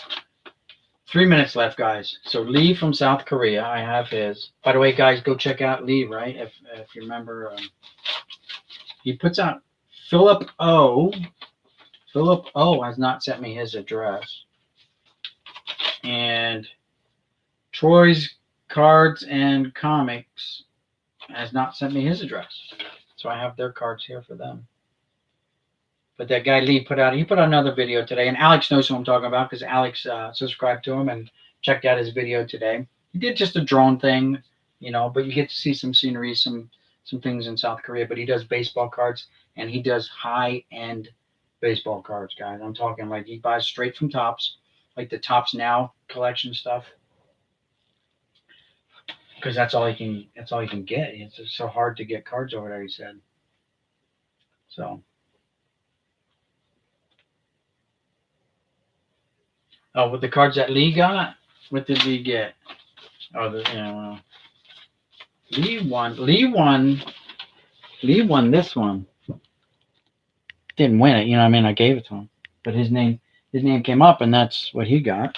3 minutes left, guys. So Lee from South Korea, I have his. By the way, guys, go check out Lee, right? If you remember, he puts out Philip O. Philip O has not sent me his address. And Troy's Cards and Comics has not sent me his address. So I have their cards here for them. But that guy Lee put out another video today, and Alex knows who I'm talking about because Alex subscribed to him and checked out his video today. He did just a drone thing, but you get to see some scenery, some things in South Korea. But he does baseball cards, and he does high-end baseball cards, guys. I'm talking like he buys straight from Topps, like the Topps Now collection stuff, because that's all he can get. It's just so hard to get cards over there, he said. So. Oh, with the cards that Lee got, what did Lee get? Oh, Lee won this one. Didn't win it, I gave it to him, but his name came up, and that's what he got.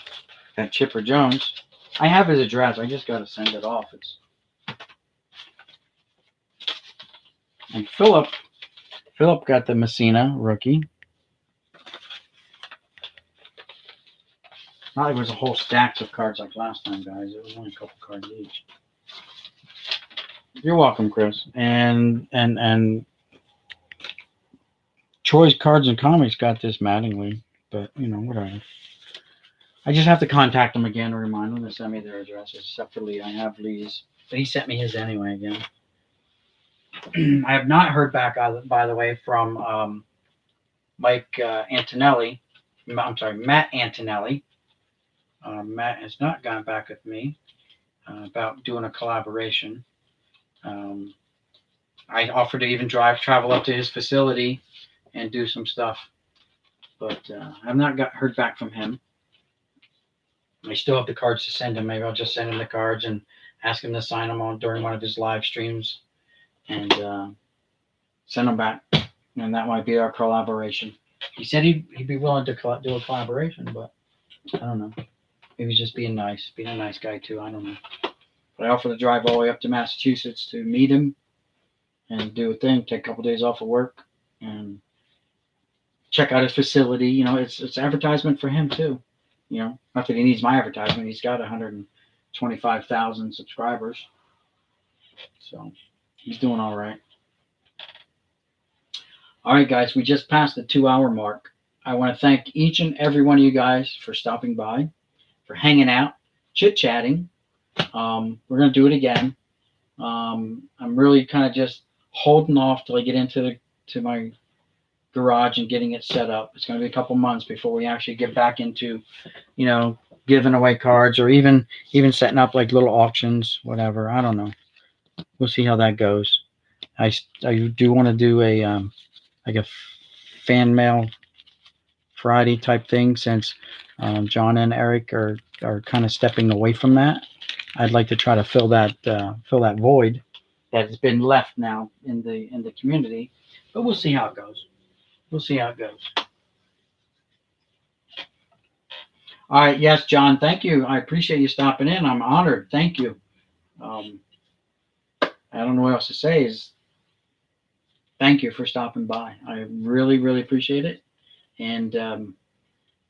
That Chipper Jones. I have his address. I just got to send it off. And Philip got the Messina rookie. Not like it was a whole stacks of cards like last time, guys. It was only a couple cards each. You're welcome, Chris. And Troy's Cards and Comics got this Mattingly, but whatever. I just have to contact them again and remind them to send me their addresses. Except for Lee, I have Lee's, but he sent me his anyway again. I have not heard back, by the way, from Mike Antonelli. I'm sorry, Matt Antonelli. Matt has not gone back with me about doing a collaboration. I offered to even travel up to his facility and do some stuff, but I've not heard back from him. I still have the cards to send him. Maybe I'll just send him the cards and ask him to sign them during one of his live streams and send them back. And that might be our collaboration. He said he'd be willing to do a collaboration, but I don't know. Maybe he's just being a nice guy too. I don't know. But I offered to drive all the way up to Massachusetts to meet him and do a thing, take a couple days off of work and check out his facility. It's advertisement for him too. Not that he needs my advertisement. He's got 125,000 subscribers. So he's doing all right. All right, guys, we just passed the 2-hour mark. I want to thank each and every one of you guys for stopping by, for hanging out, chit-chatting. We're going to do it again. I'm really kind of just holding off till I get into my garage and getting it set up. It's going to be a couple months before we actually get back into, giving away cards or even setting up like little auctions, whatever. I don't know. We'll see how that goes. I do want to do a like a fan mail Friday type thing since John and Eric are kind of stepping away from that. I'd like to try to fill that void that has been left now in the community, but we'll see how it goes. We'll see how it goes. All right, yes, John, thank you. I appreciate you stopping in. I'm honored. Thank you. I don't know what else to say. Is thank you for stopping by. I really, really appreciate it. And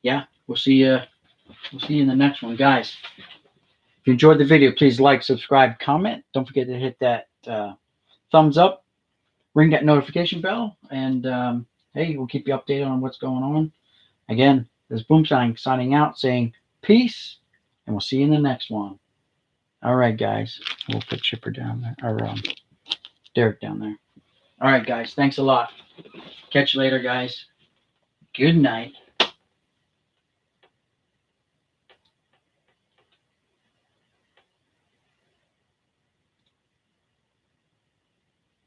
yeah, we'll see you. We'll see you in the next one, guys. If you enjoyed the video, please like, subscribe, comment. Don't forget to hit that thumbs up, ring that notification bell, and hey, we'll keep you updated on what's going on. Again, this is Boomshine signing out, saying peace, and we'll see you in the next one. All right, guys. We'll put Chipper down there, or Derek down there. All right, guys. Thanks a lot. Catch you later, guys. Good night.